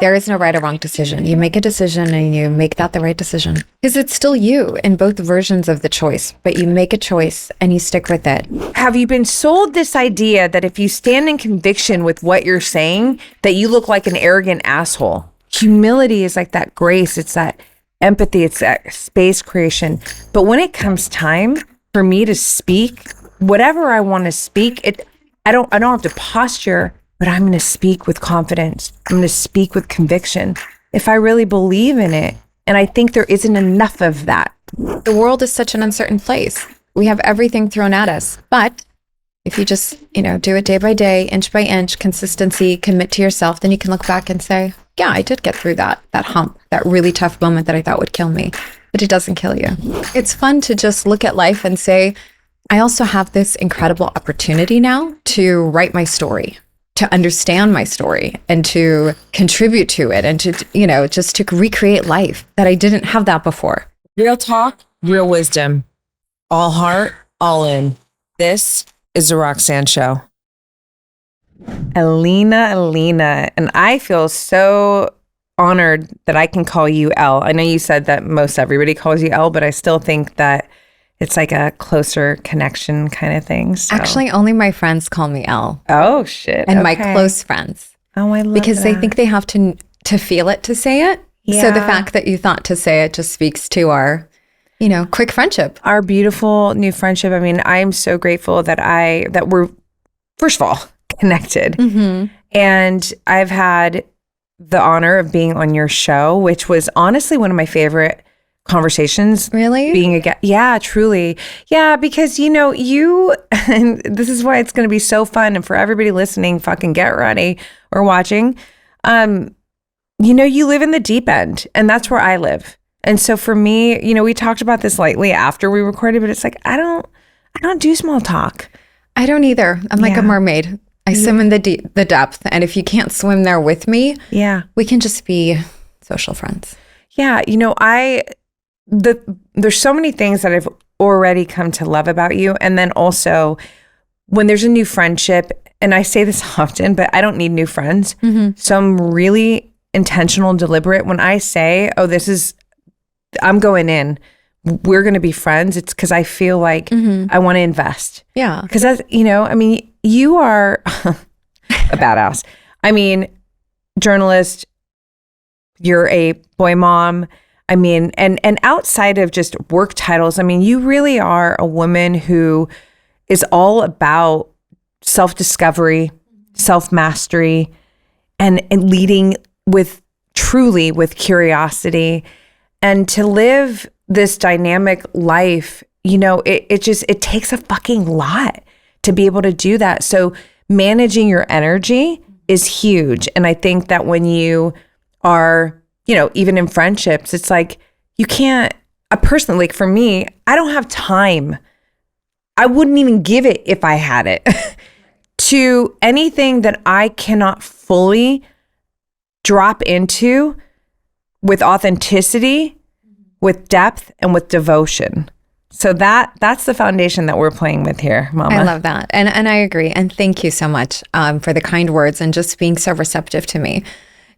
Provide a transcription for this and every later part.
There is no right or wrong decision. You make a decision and you make that the right decision. Because it's still you in both versions of the choice, but you make a choice and you stick with it. Have you been sold this idea that if you stand in conviction with what you're saying, that you look like an arrogant asshole? Humility is like that grace. It's that empathy. It's that space creation. But when it comes time for me to speak, whatever I want to speak, I don't have to posture, but I'm going to speak with confidence. I'm going to speak with conviction. If I really believe in it, and I think there isn't enough of that. The world is such an uncertain place. We have everything thrown at us. But if you just, do it day by day, inch by inch, consistency, commit to yourself, then you can look back and say, yeah, I did get through that hump, that really tough moment that I thought would kill me. But it doesn't kill you. It's fun to just look at life and say, I also have this incredible opportunity now to write my story, to understand my story, and to contribute to it, and to, just to recreate life that I didn't have that before. Real talk, real wisdom. All heart, all in. This is the Roxanne Show. Ellina, and I feel so honored that I can call you Elle. I know you said that most everybody calls you Elle, but I still think that it's like a closer connection kind of thing. So. Actually, only my friends call me Elle. Oh, shit. And my close friends. Oh, I love because that. They think they have to feel it to say it. Yeah. So the fact that you thought to say it just speaks to our, quick friendship. Our beautiful new friendship. I mean, I'm so grateful that we're, first of all, connected. Mm-hmm. And I've had the honor of being on your show, which was honestly one of my favorite conversations. Really? Being a guest. Yeah, truly. Yeah, because you, and this is why it's going to be so fun. And for everybody listening, fucking get ready or watching. You live in the deep end, and that's where I live. And so for me, we talked about this lightly after we recorded, but it's like, I don't do small talk. I don't either. I'm like a mermaid. I swim in the depth. And if you can't swim there with me, we can just be social friends. Yeah. There's so many things that I've already come to love about you. And then also when there's a new friendship, and I say this often, but I don't need new friends. Mm-hmm. So I'm really intentional and deliberate. When I say, I'm going in, we're going to be friends, it's because I feel like I want to invest. Yeah. Because that's, you are a badass. Journalist, you're a boy mom. And outside of just work titles, you really are a woman who is all about self-discovery, self-mastery, and leading truly with curiosity. And to live this dynamic life, it takes a fucking lot to be able to do that. So managing your energy is huge. And I think that when you are, even in friendships, it's like you can't, a person, like for me, I don't have time. I wouldn't even give it if I had it to anything that I cannot fully drop into with authenticity, with depth, and with devotion. So that's the foundation that we're playing with here, Mama. I love that. And I agree. And thank you so much for the kind words and just being so receptive to me.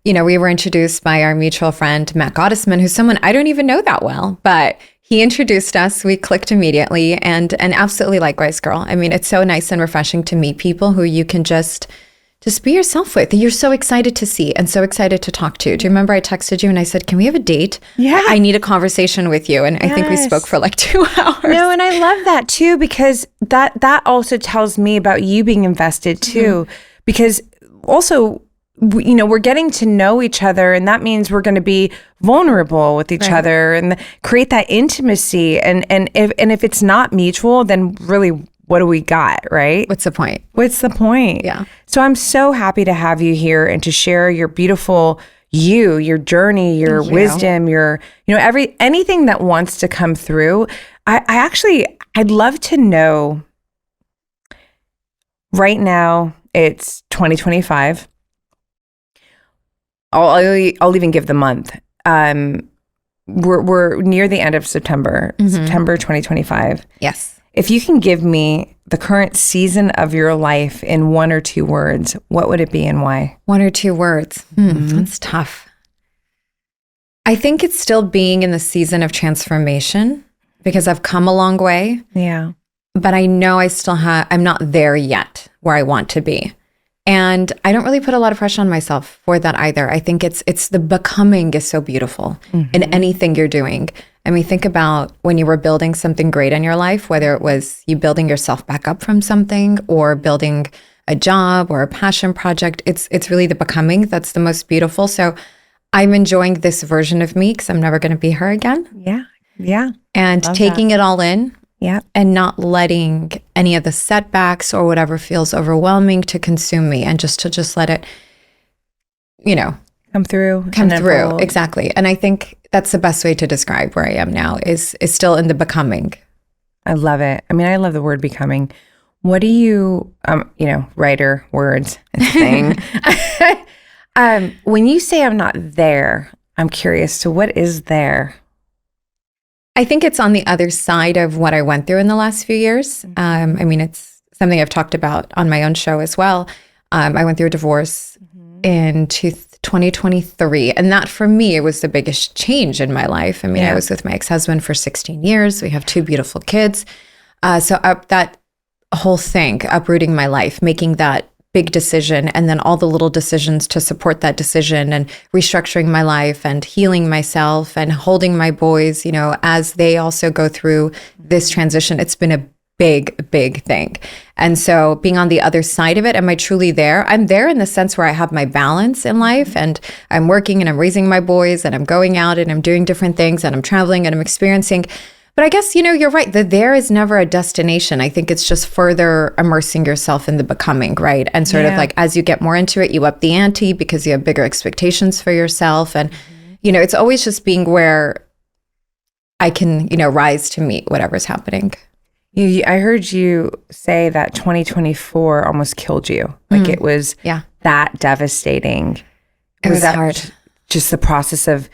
We were introduced by our mutual friend, Matt Gottesman, who's someone I don't even know that well, but he introduced us. We clicked immediately, and absolutely likewise, girl. It's so nice and refreshing to meet people who you can just be yourself with. You're so excited to see and so excited to talk to. Do you remember I texted you and I said, can we have a date? Yeah. I need a conversation with you. And I think we spoke for like 2 hours. No, and I love that too, because that also tells me about you being invested too. Mm-hmm. Because also, we're getting to know each other, and that means we're going to be vulnerable with each other and create that intimacy. And if it's not mutual, then really, what do we got, right? What's the point? Yeah. So I'm so happy to have you here and to share your beautiful your journey, your wisdom, your anything that wants to come through. I'd love to know. Right now, it's 2025. I'll even give the month. We're near the end of September, September 2025. Yes. If you can give me the current season of your life in 1 or 2 words, what would it be and why? 1 or 2 words. That's tough. I think it's still being in the season of transformation because I've come a long way. Yeah. But I know I'm not there yet where I want to be. And I don't really put a lot of pressure on myself for that either. I think it's the becoming is so beautiful in anything you're doing. I mean, think about when you were building something great in your life, whether it was you building yourself back up from something or building a job or a passion project. It's really the becoming that's the most beautiful. So I'm enjoying this version of me because I'm never going to be her again. Yeah. Yeah. And Love taking that. it all in. Yeah. And not letting any of the setbacks or whatever feels overwhelming to consume me and just let it, Come through. Exactly. And I think that's the best way to describe where I am now is still in the becoming. I love it. I mean, I love the word becoming. What do you, writer words and thing. When you say I'm not there, I'm curious to what is there? I think it's on the other side of what I went through in the last few years. I mean, it's something I've talked about on my own show as well. I went through a divorce in 2023. And that for me, it was the biggest change in my life. I mean, I was with my ex-husband for 16 years. We have 2 beautiful kids. So that whole thing, uprooting my life, making that big decision, and then all the little decisions to support that decision and restructuring my life and healing myself and holding my boys, as they also go through this transition. It's been a big, big thing. And so being on the other side of it, am I truly there? I'm there in the sense where I have my balance in life and I'm working and I'm raising my boys and I'm going out and I'm doing different things and I'm traveling and I'm experiencing. But I guess, you're right. The there is never a destination. I think it's just further immersing yourself in the becoming, right? And sort of like as you get more into it, you up the ante because you have bigger expectations for yourself. And, it's always just being where I can, rise to meet whatever's happening. I heard you say that 2024 almost killed you. Like it was that devastating. It was hard. Just the process of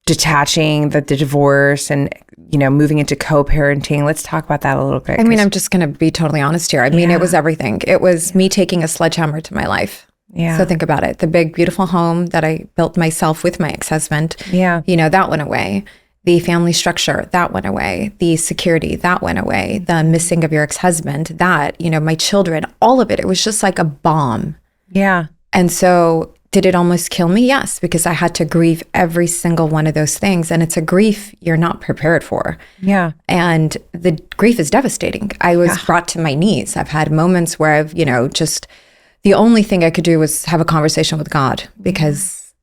detaching, the divorce and, moving into co-parenting. Let's talk about that a little bit. I mean, I'm just going to be totally honest here. I mean, it was everything. It was me taking a sledgehammer to my life. Yeah. So think about it. The big, beautiful home that I built myself with my ex-husband. Yeah. That went away. The family structure, that went away. The security, that went away. The missing of your ex-husband, that, my children, all of it. It was just like a bomb. Yeah. And so did it almost kill me? Yes, because I had to grieve every single one of those things. And it's a grief you're not prepared for. Yeah. And the grief is devastating. I was brought to my knees. I've had moments where I've, just the only thing I could do was have a conversation with God because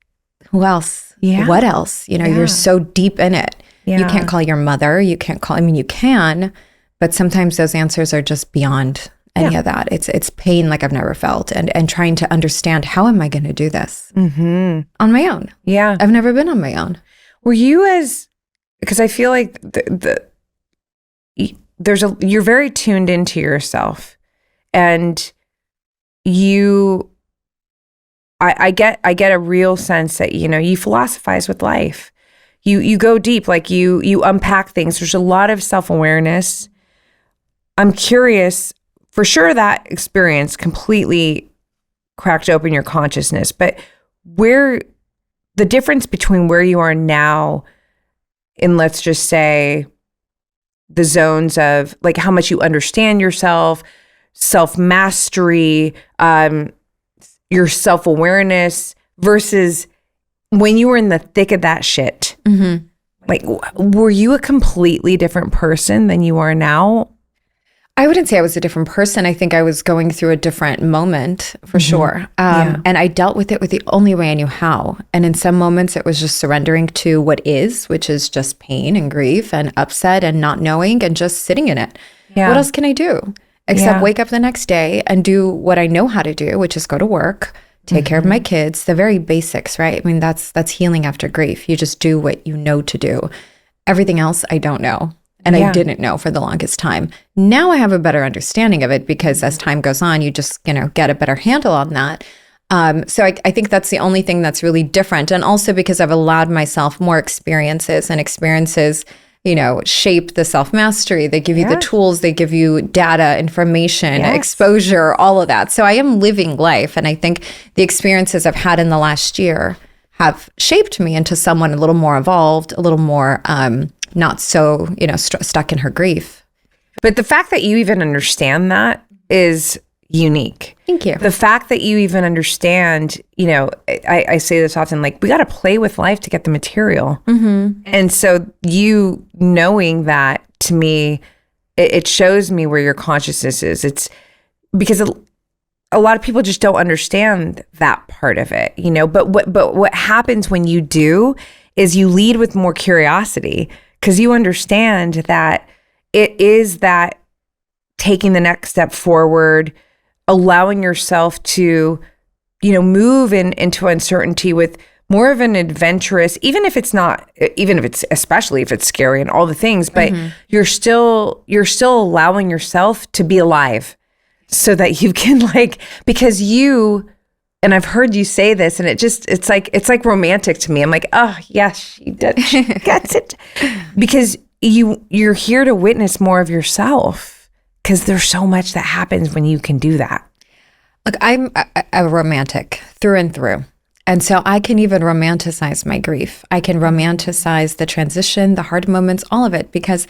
who else? Yeah. What else? You're so deep in it. Yeah. You can't call your mother. You can't call, you can, but sometimes those answers are just beyond any of that. It's pain like I've never felt and trying to understand how am I going to do this on my own? Yeah. I've never been on my own. Were you because I feel like you're very tuned into yourself and I get a real sense that, you philosophize with life. You go deep, like you unpack things. There's a lot of self-awareness. I'm curious, for sure that experience completely cracked open your consciousness, but where the difference between where you are now in, let's just say, the zones of like how much you understand yourself, self-mastery, your self-awareness versus when you were in the thick of that shit. Mm-hmm. Like, were you a completely different person than you are now? I wouldn't say I was a different person. I think I was going through a different moment for sure. And I dealt with it with the only way I knew how. And in some moments it was just surrendering to what is, which is just pain and grief and upset and not knowing and just sitting in it. Yeah. What else can I do? Except wake up the next day and do what I know how to do, which is go to work, take care of my kids, the very basics, right? I mean, that's healing after grief. You just do what you know to do. Everything else, I don't know. And I didn't know for the longest time. Now I have a better understanding of it because as time goes on, you just, get a better handle on that. So I think that's the only thing that's really different. And also because I've allowed myself more experiences, and experiences shape the self-mastery. They give you the Yes. tools, they give you data, information, Yes. exposure, all of that. So I am living life. And I think the experiences I've had in the last year have shaped me into someone a little more evolved, a little more not so, stuck in her grief. But the fact that you even understand that is unique. Thank you. The fact that you even understand, I say this often, like, we got to play with life to get the material. Mm-hmm. And so you knowing that, to me, it shows me where your consciousness is. It's because a lot of people just don't understand that part of it, but what happens when you do is you lead with more curiosity, because you understand that it is that taking the next step forward, allowing yourself to, move into uncertainty with more of an adventurous, especially if it's scary and all the things, but you're still allowing yourself to be alive, so that you can, because and I've heard you say this, and it's like romantic to me. I'm like, oh yes, she did. She gets it. Because you're here to witness more of yourself, because there's so much that happens when you can do that. Look, I'm a romantic through and through. And so I can even romanticize my grief. I can romanticize the transition, the hard moments, all of it, because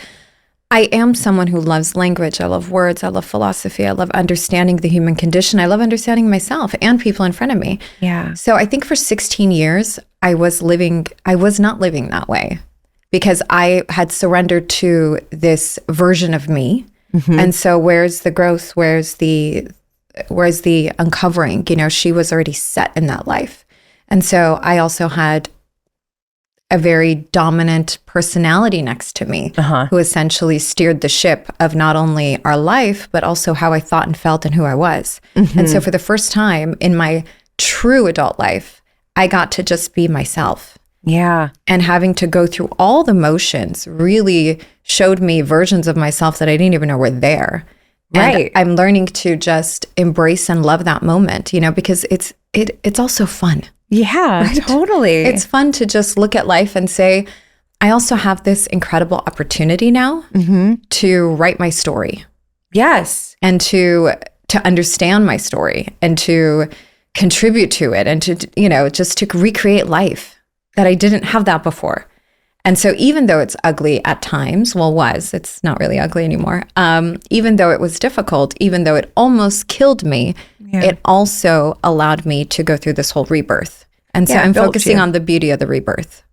I am someone who loves language. I love words. I love philosophy. I love understanding the human condition. I love understanding myself and people in front of me. Yeah. So I think for 16 years, I was not living that way, because I had surrendered to this version of me. Mm-hmm. And so where's the growth? Where's the uncovering? She was already set in that life. And so I also had a very dominant personality next to me, who essentially steered the ship of not only our life, but also how I thought and felt and who I was. Mm-hmm. And so for the first time in my true adult life, I got to just be myself. Yeah. And having to go through all the motions really showed me versions of myself that I didn't even know were there. Right. And I'm learning to just embrace and love that moment, because it's also fun. Yeah, right? Totally. It's fun to just look at life and say, I also have this incredible opportunity now to write my story. Yes. And to understand my story and to contribute to it and to, just to recreate life that I didn't have that before. And so even though it's ugly at times, it's not really ugly anymore. Even though it was difficult, even though it almost killed me, it also allowed me to go through this whole rebirth. And so I'm focusing on the beauty of the rebirth.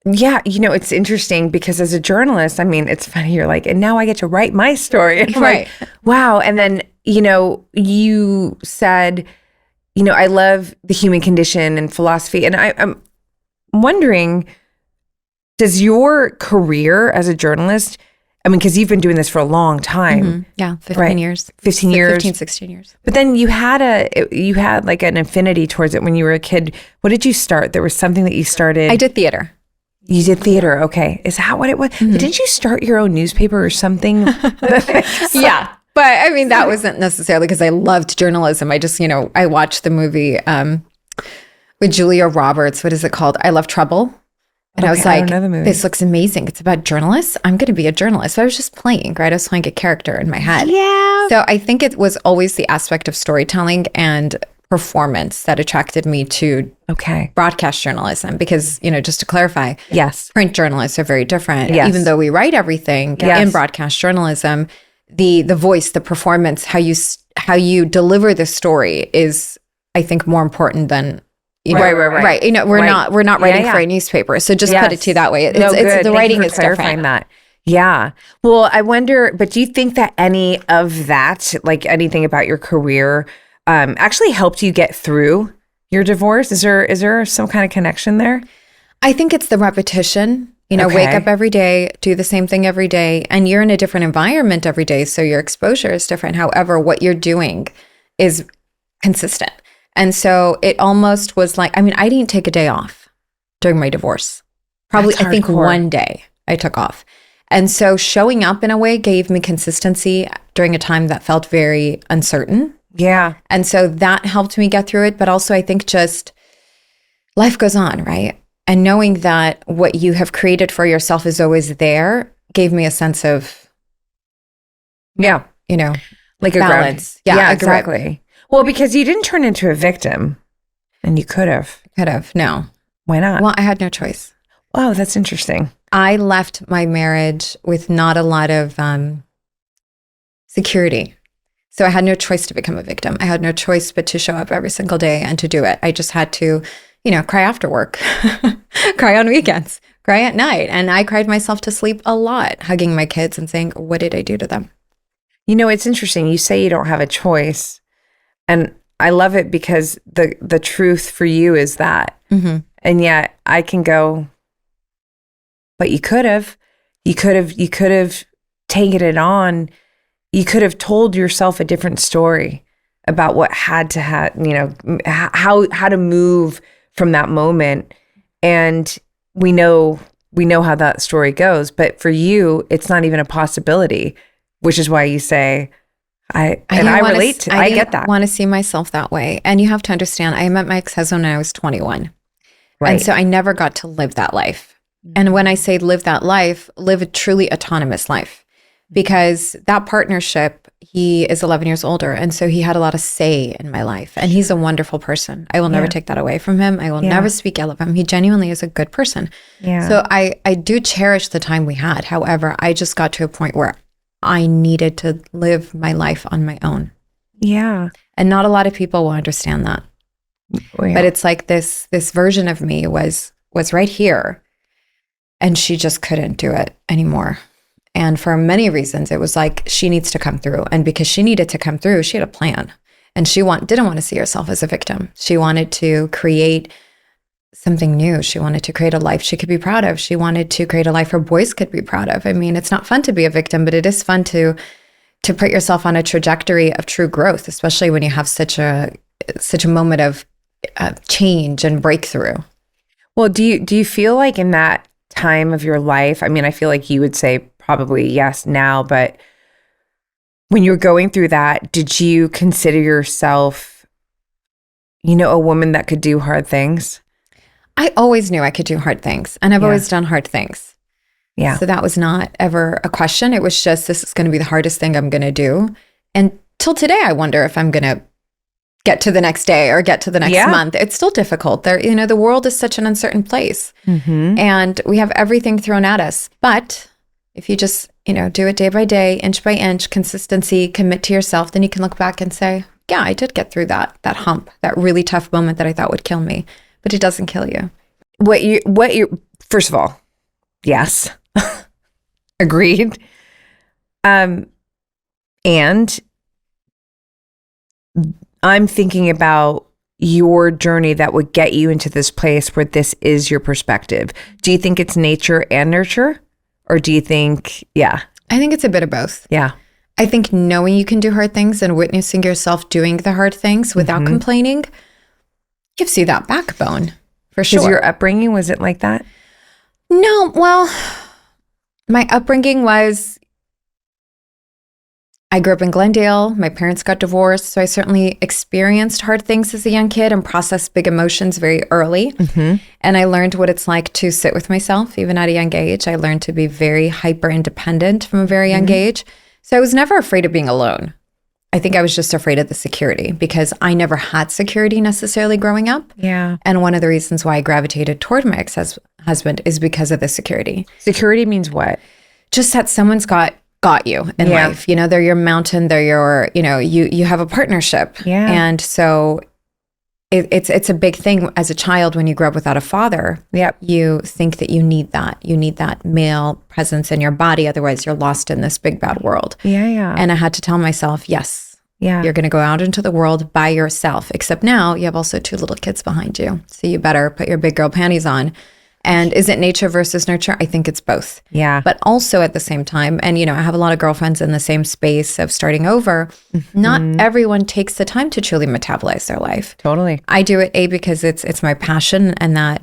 Yeah. it's interesting because as a journalist, it's funny. You're like, and now I get to write my story. And I'm right. Like, wow. And then, you said, I love the human condition and philosophy. And I'm wondering, does your career as a journalist, because you've been doing this for a long time. Mm-hmm. Yeah, 15 years. 15 years. 15, 16 years. But then you had like an affinity towards it when you were a kid. What did you start? There was something that you started. I did theater. You did theater. Okay. Is that what it was? Mm-hmm. But didn't you start your own newspaper or something? Yeah. But that wasn't necessarily because I loved journalism. I just, I watched the movie with Julia Roberts. What is it called? I Love Trouble. And I was like, this looks amazing. It's about journalists. I'm going to be a journalist. So I was just playing, right? I was playing a character in my head. Yeah. So I think it was always the aspect of storytelling and performance that attracted me to broadcast journalism. Because, just to clarify, yes, print journalists are very different. Yes. Even though we write everything in broadcast journalism, the voice, the performance, how you deliver the story is, I think, more important than Right. We're not writing for a newspaper. So just put it to you that way. It's the writing is different. That. Yeah. Well, I wonder, but do you think that any of that, like anything about your career, actually helped you get through your divorce? Is there some kind of connection there? I think it's the repetition. Wake up every day, do the same thing every day, and you're in a different environment every day. So your exposure is different. However, what you're doing is consistent. And so it almost was like, I didn't take a day off during my divorce. Probably, I think one day I took off. And so showing up in a way gave me consistency during a time that felt very uncertain. Yeah. And so that helped me get through it. But also I think just life goes on, right? And knowing that what you have created for yourself is always there gave me a sense of, Yeah. you know, Like a balance. ground. Yeah, a grip. exactly. Well, because you didn't turn into a victim and you could have. Could have. No. Why not? Well, I had no choice. Wow, that's interesting. I left my marriage with not a lot of security. So I had no choice to become a victim. I had no choice but to show up every single day and to do it. I just had to, cry after work, cry on weekends, cry at night. And I cried myself to sleep a lot, hugging my kids and saying, what did I do to them? It's interesting. You say you don't have a choice. And I love it because the truth for you is that. Mm-hmm. And yet I can go, but you could have taken it on. You could have told yourself a different story about what had to how to move from that moment. And we know how that story goes, but for you, it's not even a possibility, which is why you say, I get that. I didn't want to see myself that way. And you have to understand, I met my ex-husband when I was 21. Right. And so I never got to live that life. And when I say live that life, live a truly autonomous life. Because that partnership, he is 11 years older. And so he had a lot of say in my life. And he's a wonderful person. I will never take that away from him. I will never speak ill of him. He genuinely is a good person. Yeah. So I do cherish the time we had. However, I just got to a point where I needed to live my life on my own. Yeah. And not a lot of people will understand that. Oh, yeah. But it's like this version of me was right here. And she just couldn't do it anymore. And for many reasons, it was like, she needs to come through. And because she needed to come through, she had a plan. And she didn't want to see herself as a victim. She wanted to create something new. She wanted to create a life she could be proud of. She wanted to create a life her boys could be proud of. I mean, it's not fun to be a victim, but it is fun to put yourself on a trajectory of true growth, especially when you have such a moment of change and breakthrough. Well, do you feel like in that time of your life, I mean, I feel like you would say probably yes now, but when you were going through that, did you consider yourself, a woman that could do hard things? I always knew I could do hard things, and I've always done hard things. Yeah. So that was not ever a question. It was just, this is going to be the hardest thing I'm going to do. And till today, I wonder if I'm going to get to the next day or get to the next month. It's still difficult. The world is such an uncertain place, and we have everything thrown at us. But if you just, do it day by day, inch by inch, consistency, commit to yourself, then you can look back and say, yeah, I did get through that hump, that really tough moment that I thought would kill me. But it doesn't kill you. First of all, yes. Agreed. And I'm thinking about your journey that would get you into this place where this is your perspective. Do you think it's nature and nurture? Or do you think, I think it's a bit of both. Yeah. I think knowing you can do hard things and witnessing yourself doing the hard things without complaining gives you that backbone, for sure. Was your upbringing, was it like that? No, well, my upbringing was, I grew up in Glendale. My parents got divorced. So I certainly experienced hard things as a young kid and processed big emotions very early. And I learned what it's like to sit with myself, even at a young age. I learned to be very hyper independent from a very young age. So I was never afraid of being alone. I think I was just afraid of the security because I never had security necessarily growing up. Yeah. And one of the reasons why I gravitated toward my ex-husband is because of the security. Security means what? Just that someone's got you in life. They're your mountain, they're your, you have a partnership. Yeah. And so it's a big thing as a child when you grow up without a father. Yep. You think that you need that. You need that male presence in your body. Otherwise, you're lost in this big, bad world. Yeah. And I had to tell myself, yes, you're going to go out into the world by yourself. Except now you have also 2 little kids behind you. So you better put your big girl panties on. And is it nature versus nurture? I think it's both. Yeah. But also at the same time, and I have a lot of girlfriends in the same space of starting over. Not everyone takes the time to truly metabolize their life. Totally. I do it, because it's my passion, and that,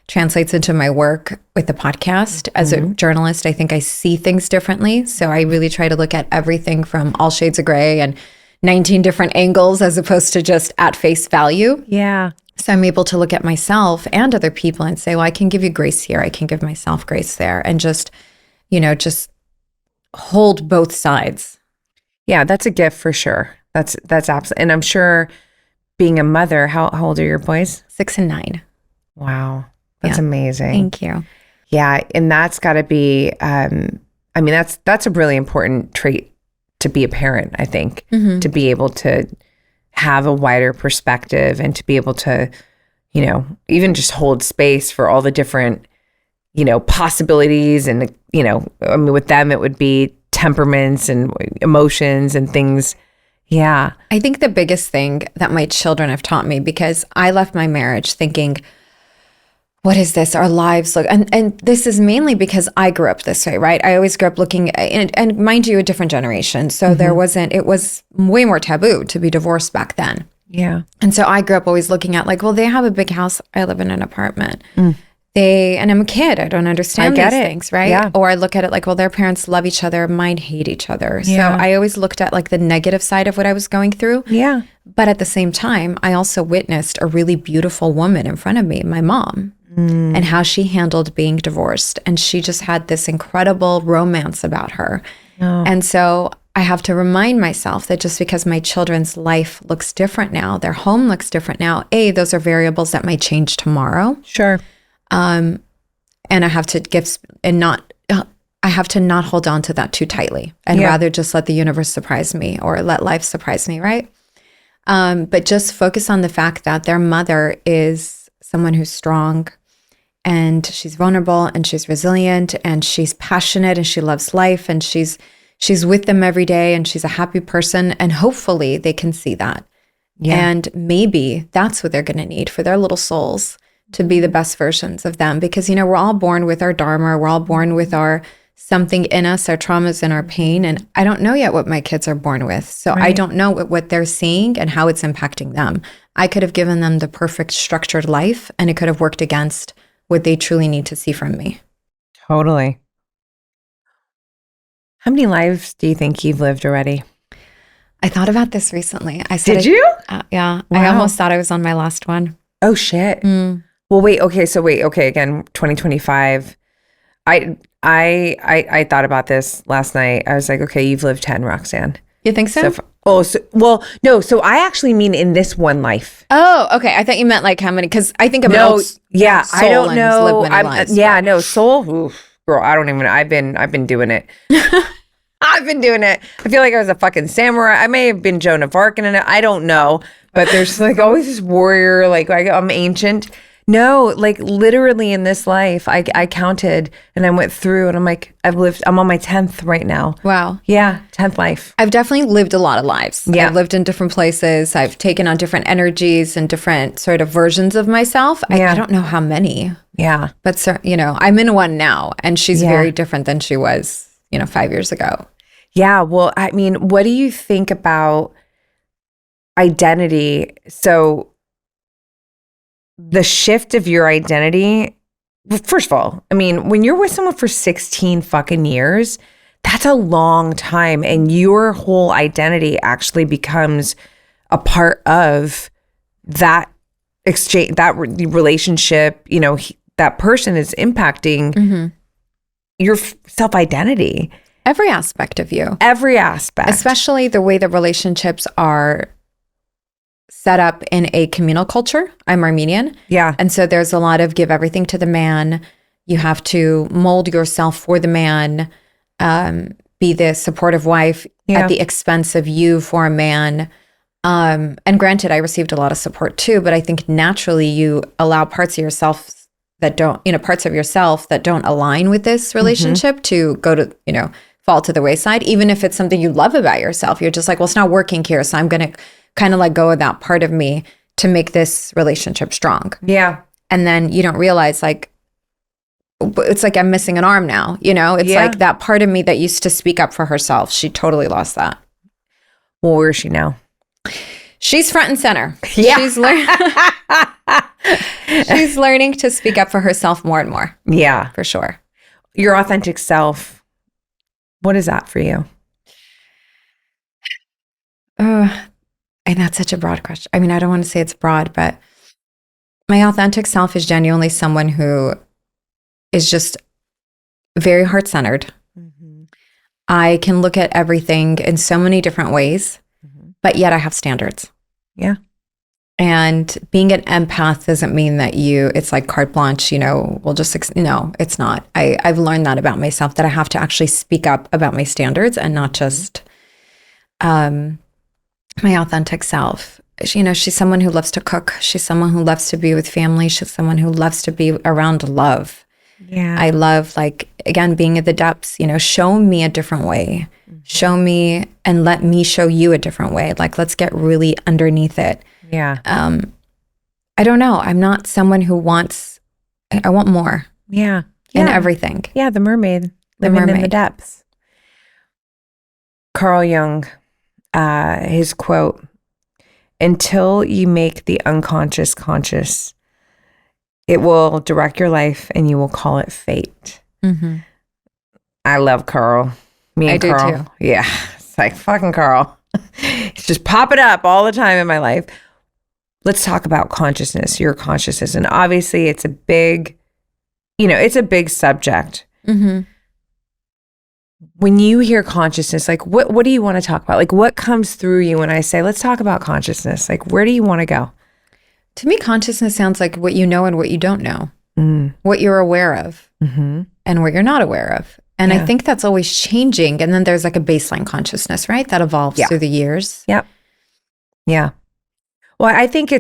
translates into my work with the podcast. As a journalist, I think I see things differently. So I really try to look at everything from all shades of gray and 19 different angles as opposed to just at face value. Yeah. So I'm able to look at myself and other people and say, well, I can give you grace here. I can give myself grace there. And just just hold both sides. Yeah, that's a gift for sure. That's absolutely. And I'm sure being a mother, how old are your boys? 6 and 9. Wow. That's Yeah. amazing. Thank you. Yeah. And that's got to be, that's a really important trait to be a parent, I think, to be able to have a wider perspective and to be able to, even just hold space for all the different, possibilities. And, with them, it would be temperaments and emotions and things. Yeah. I think the biggest thing that my children have taught me, because I left my marriage thinking, what is this? Our lives look, and this is mainly because I grew up this way, right? I always grew up looking, and mind you, a different generation. So it was way more taboo to be divorced back then. Yeah. And so I grew up always looking at like, well, they have a big house. I live in an apartment. And I'm a kid. I don't understand these things, right? Yeah. Or I look at it like, well, their parents love each other. Mine hate each other. Yeah. So I always looked at like the negative side of what I was going through. Yeah. But at the same time, I also witnessed a really beautiful woman in front of me, my mom, and how she handled being divorced. And she just had this incredible romance about her. Oh. And so I have to remind myself that just because my children's life looks different now, their home looks different now, those are variables that might change tomorrow. Sure. And I have to I have to not hold on to that too tightly and rather just let the universe surprise me or let life surprise me, right? But just focus on the fact that their mother is someone who's strong and she's vulnerable and she's resilient and she's passionate and she loves life and she's with them every day and she's a happy person, and hopefully they can see that. Yeah. And maybe that's what they're going to need for their little souls to be the best versions of them, because we're all born with our dharma, we're all born with our something in us, our traumas and our pain, and I don't know yet what my kids are born with. So I don't know what they're seeing and how it's impacting them. I could have given them the perfect structured life and it could have worked against what they truly need to see from me. Totally. How many lives do you think you've lived already? I thought about this recently. I said, Did you? Yeah. Wow. I almost thought I was on my last one. Oh, shit. Well, wait. Okay. So wait. Okay. Again, 2025. I thought about this last night. I was like, okay, you've lived 10, Roxanne. You think so? No. So I actually mean in this one life. Oh, okay. I thought you meant like how many, because I think about I don't know. Soul. Oof, girl, I don't even. I've been doing it. I've been doing it. I feel like I was a fucking samurai. I may have been Joan of Arc in it. I don't know. But there's like always this warrior, like I'm ancient. No, like literally in this life, I counted and I went through and I'm like, I'm on my 10th right now. Wow. Yeah, 10th life. I've definitely lived a lot of lives. Yeah. I've lived in different places. I've taken on different energies and different sort of versions of myself. I don't know how many. Yeah. But, I'm in one now and she's very different than she was, 5 years ago. Yeah. Well, I mean, what do you think about identity? So the shift of your identity, first of all, I mean, when you're with someone for 16 fucking years, that's a long time. And your whole identity actually becomes a part of that exchange, that relationship, that person is impacting your self-identity. Every aspect of you. Every aspect. Especially the way the relationships are set up in a communal culture. I'm Armenian. Yeah. And so there's a lot of give everything to the man. You have to mold yourself for the man, be the supportive wife at the expense of you for a man. And granted, I received a lot of support too, but I think naturally you allow parts of yourself that don't, parts of yourself that don't align with this relationship to go to, fall to the wayside. Even if it's something you love about yourself, you're just like, well, it's not working here. So I'm going to kind of let go of that part of me to make this relationship strong. Yeah. And then you don't realize it's like I'm missing an arm now. It's like that part of me that used to speak up for herself. She totally lost that. Well, where is she now? She's front and center. Yeah. She's learning to speak up for herself more and more. Yeah. For sure. Your authentic self. What is that for you? And that's such a broad question. I mean, I don't want to say it's broad, but my authentic self is genuinely someone who is just very heart-centered. I can look at everything in so many different ways, but yet I have standards. Yeah. And being an empath doesn't mean that it's like carte blanche, we'll just, no, it's not. I've learned that about myself, that I have to actually speak up about my standards and not just my authentic self. She's someone who loves to cook. She's someone who loves to be with family. She's someone who loves to be around love. Yeah. I love, again, being at the depths, show me a different way. Show me and let me show you a different way. Let's get really underneath it. Yeah. I don't know. I'm not someone who I want more. Yeah. In everything. Yeah. The mermaid living in the depths. Carl Jung, his quote, "Until you make the unconscious conscious, it will direct your life and you will call it fate." Mm-hmm. I love Carl. Me and Carl. Do too. Yeah. It's like fucking Carl. He's just popping up all the time in my life. Let's talk about consciousness, your consciousness. And obviously it's a big subject. Mm-hmm. When you hear consciousness, what do you want to talk about? What comes through you when I say, let's talk about consciousness? Where do you want to go? To me, consciousness sounds like what you know and what you don't know, what you're aware of and what you're not aware of. And I think that's always changing. And then there's a baseline consciousness, right? That evolves through the years. Yep. Yeah. Well, I think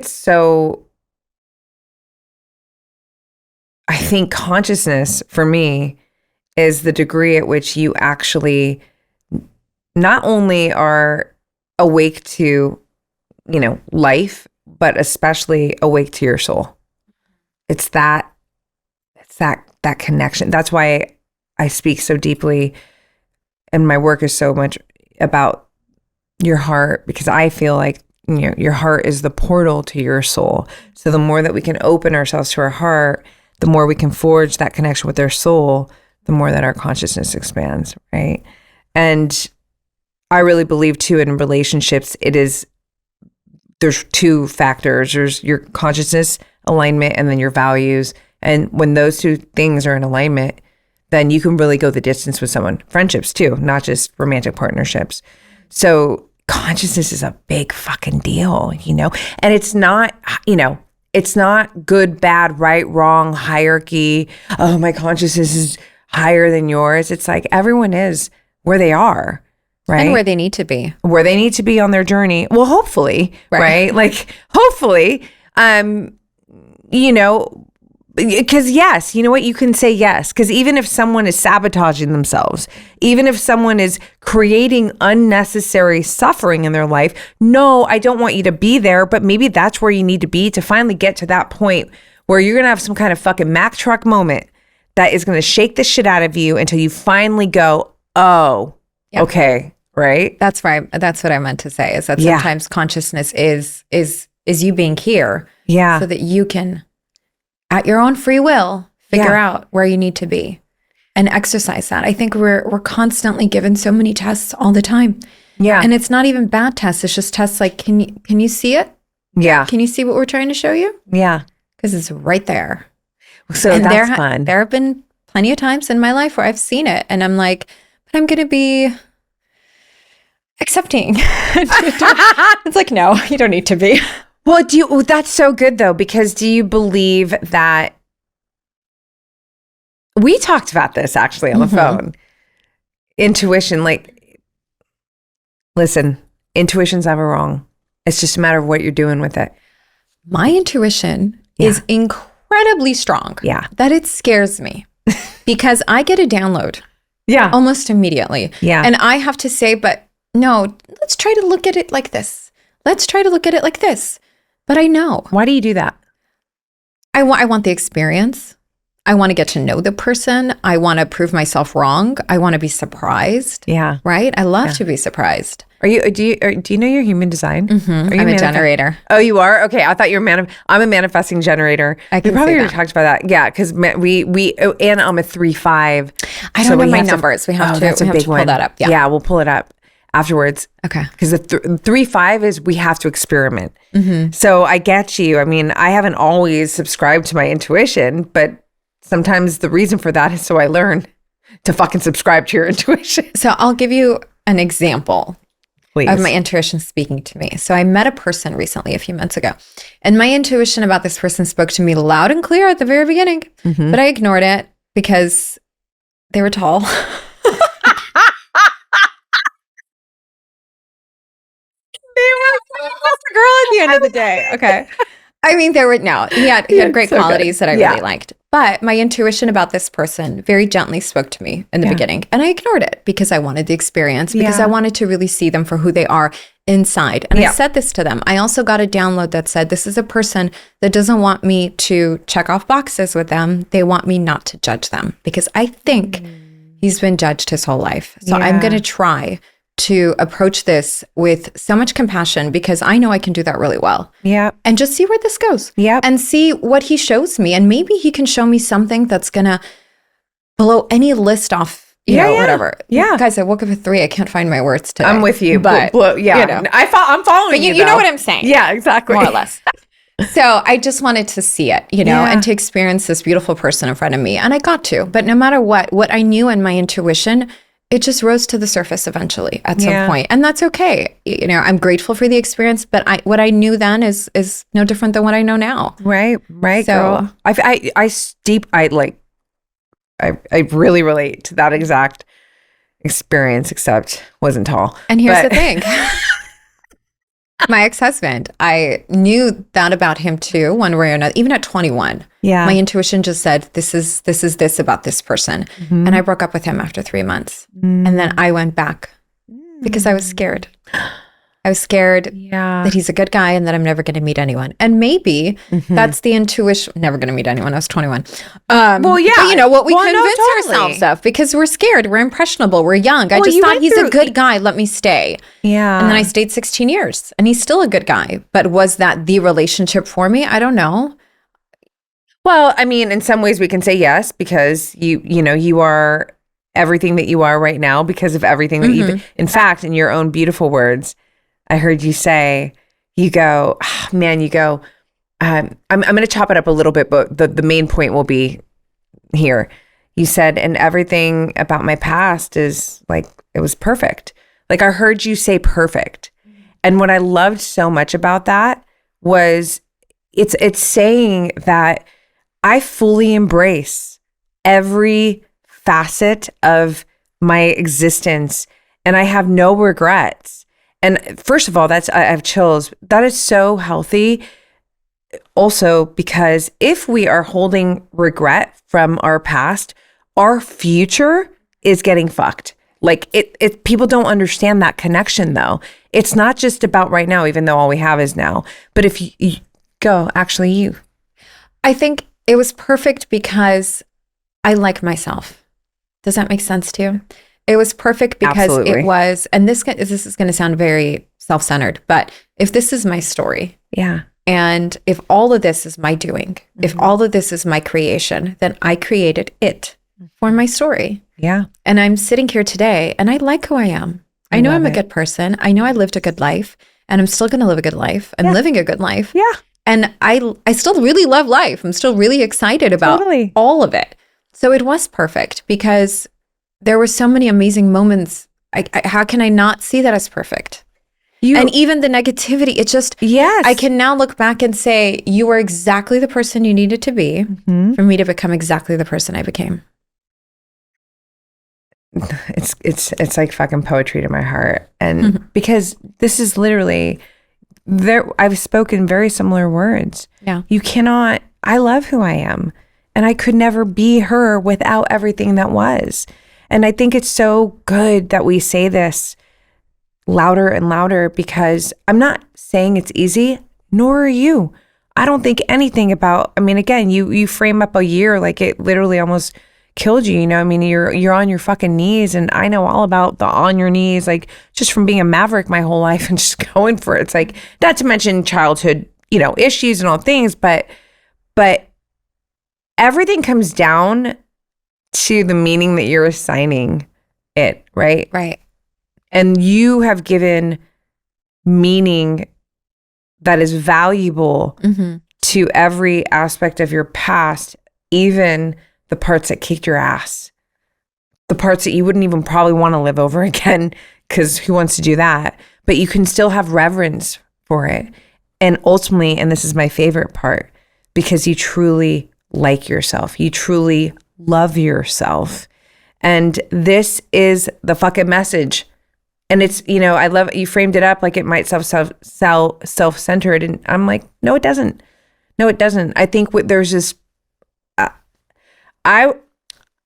consciousness for me is the degree at which you actually not only are awake to, life, but especially awake to your soul. It's that connection. That's why I speak so deeply, and my work is so much about your heart, because I feel like your heart is the portal to your soul. So the more that we can open ourselves to our heart, the more we can forge that connection with our soul, the more that our consciousness expands, right? And I really believe too, in relationships, there's two factors. There's your consciousness alignment and then your values. And when those two things are in alignment, then you can really go the distance with someone. Friendships too, not just romantic partnerships. So consciousness is a big fucking deal, and it's not, it's not good, bad, right, wrong, hierarchy. Oh, my consciousness is higher than yours. It's everyone is where they are, right? And where they need to be. Where they need to be on their journey. Well, hopefully, right? Hopefully, because yes, you know what? You can say yes. Because even if someone is sabotaging themselves, even if someone is creating unnecessary suffering in their life, no, I don't want you to be there, but maybe that's where you need to be to finally get to that point where you're going to have some kind of fucking Mack truck moment that is going to shake the shit out of you until you finally go, oh, okay, right? That's right. That's what I meant to say, is that sometimes consciousness is you being here, so that you can, at your own free will, figure out where you need to be and exercise that. I think we're constantly given so many tests all the time. Yeah. And it's not even bad tests. It's just tests can you see it? Yeah. Can you see what we're trying to show you? Yeah. Because it's right there. So and that's fun. There have been plenty of times in my life where I've seen it and I'm like, but I'm going to be accepting. It's no, you don't need to be. Well, that's so good though, because do you believe that we talked about this actually on the phone? Intuition, listen, intuition's never wrong. It's just a matter of what you're doing with it. My intuition is incredibly strong. Yeah. That it scares me because I get a download. Yeah. Almost immediately. Yeah. And I have to say, but no, let's try to look at it like this. Let's try to look at it like this. But I know. Why do you do that? I want the experience. I want to get to know the person. I want to prove myself wrong. I want to be surprised. Yeah. Right? I love to be surprised. Do you know your human design? Mm-hmm. I'm a generator. Oh, you are? Okay. I thought you were I'm a manifesting generator. I can we probably already talked about that. Yeah. Because and I'm a 3/5. I don't know my numbers. We have to pull that up. Yeah. We'll pull it up afterwards. Okay. Because the 3/5 is we have to experiment. Mm-hmm. So I get you. I mean, I haven't always subscribed to my intuition, but sometimes the reason for that is so I learn to fucking subscribe to your intuition. So I'll give you an example Please. of my intuition speaking to me. So I met a person recently a few months ago, and my intuition about this person spoke to me loud and clear at the very beginning, but I ignored it because they were tall. They were the girl at the end of the day. Okay. I mean, he had great so qualities that I really liked. But my intuition about this person very gently spoke to me in the beginning. And I ignored it because I wanted the experience, because I wanted to really see them for who they are inside. And I said this to them. I also got a download that said, this is a person that doesn't want me to check off boxes with them. They want me not to judge them, because I think he's been judged his whole life. So I'm going to try to approach this with so much compassion, because I know I can do that really well. Yeah. And just see where this goes. Yeah. And see what he shows me. And maybe he can show me something that's going to blow any list off, you know, whatever. Yeah. Guys, I woke up at 3. I can't find my words today. I'm with you. But, yeah. You know. I'm following but you. You know what I'm saying. Yeah, exactly. More or less. So I just wanted to see it, you know, and to experience this beautiful person in front of me. And I got to. But no matter what I knew in my intuition, it just rose to the surface eventually at some point. And that's okay. You know, I'm grateful for the experience, but what I knew then is no different than what I know now. Right, so, girl. I really relate to that exact experience, except wasn't tall. And here's the thing. My ex-husband, I knew that about him too, one way or another. Even at 21, my intuition just said, this is this about this person. And I broke up with him after 3 months. And then I went back because I was scared. I was scared that he's a good guy and that I'm never going to meet anyone. And maybe that's the intuition. Never going to meet anyone. I was 21. Well, yeah. But you know what we convince ourselves of, because we're scared. We're impressionable. We're young. I just thought he's a good guy. Let me stay. Yeah. And then I stayed 16 years and he's still a good guy. But was that the relationship for me? I don't know. Well, I mean, in some ways we can say yes, because you are everything that you are right now because of everything that you've, in fact, in your own beautiful words, I heard you say, I'm going to chop it up a little bit, but the main point will be here. You said, and everything about my past is like, it was perfect. Like I heard you say perfect. And what I loved so much about that was it's saying that I fully embrace every facet of my existence and I have no regrets. And first of all, I have chills. That is so healthy. Also, because if we are holding regret from our past, our future is getting fucked. Like people don't understand that connection though. It's not just about right now, even though all we have is now. But if you go, actually you. I think it was perfect because I like myself. Does that make sense to you? It was perfect because it was, and this is going to sound very self-centered, but if this is my story, and if all of this is my doing, if all of this is my creation, then I created it for my story. Yeah. And I'm sitting here today and I like who I am. I know I'm a good person. I know I lived a good life and I'm still going to live a good life. I'm living a good life. Yeah. And I still really love life. I'm still really excited about all of it. So it was perfect because there were so many amazing moments. How can I not see that as perfect? And even the negativity, it just, I can now look back and say, you were exactly the person you needed to be for me to become exactly the person I became. It's like fucking poetry to my heart. And because this is literally, I've spoken very similar words. Yeah. You cannot, I love who I am. And I could never be her without everything that was. And I think it's so good that we say this louder and louder, because I'm not saying it's easy, nor are you. I don't think anything about, I mean, again, you frame up a year like it literally almost killed you, you know? I mean, you're on your fucking knees, and I know all about the on your knees, like just from being a maverick my whole life and just going for it. It's like, not to mention childhood, issues and all things, but everything comes down to the meaning that you're assigning it, right? Right. And you have given meaning that is valuable to every aspect of your past, even the parts that kicked your ass, the parts that you wouldn't even probably want to live over again, because who wants to do that? But you can still have reverence for it. And ultimately, and this is my favorite part, because you truly like yourself, you truly love yourself. And this is the fucking message. And it's, I love it. You framed it up like it might self-centered. And I'm like, no, it doesn't. No, it doesn't. I think there's this,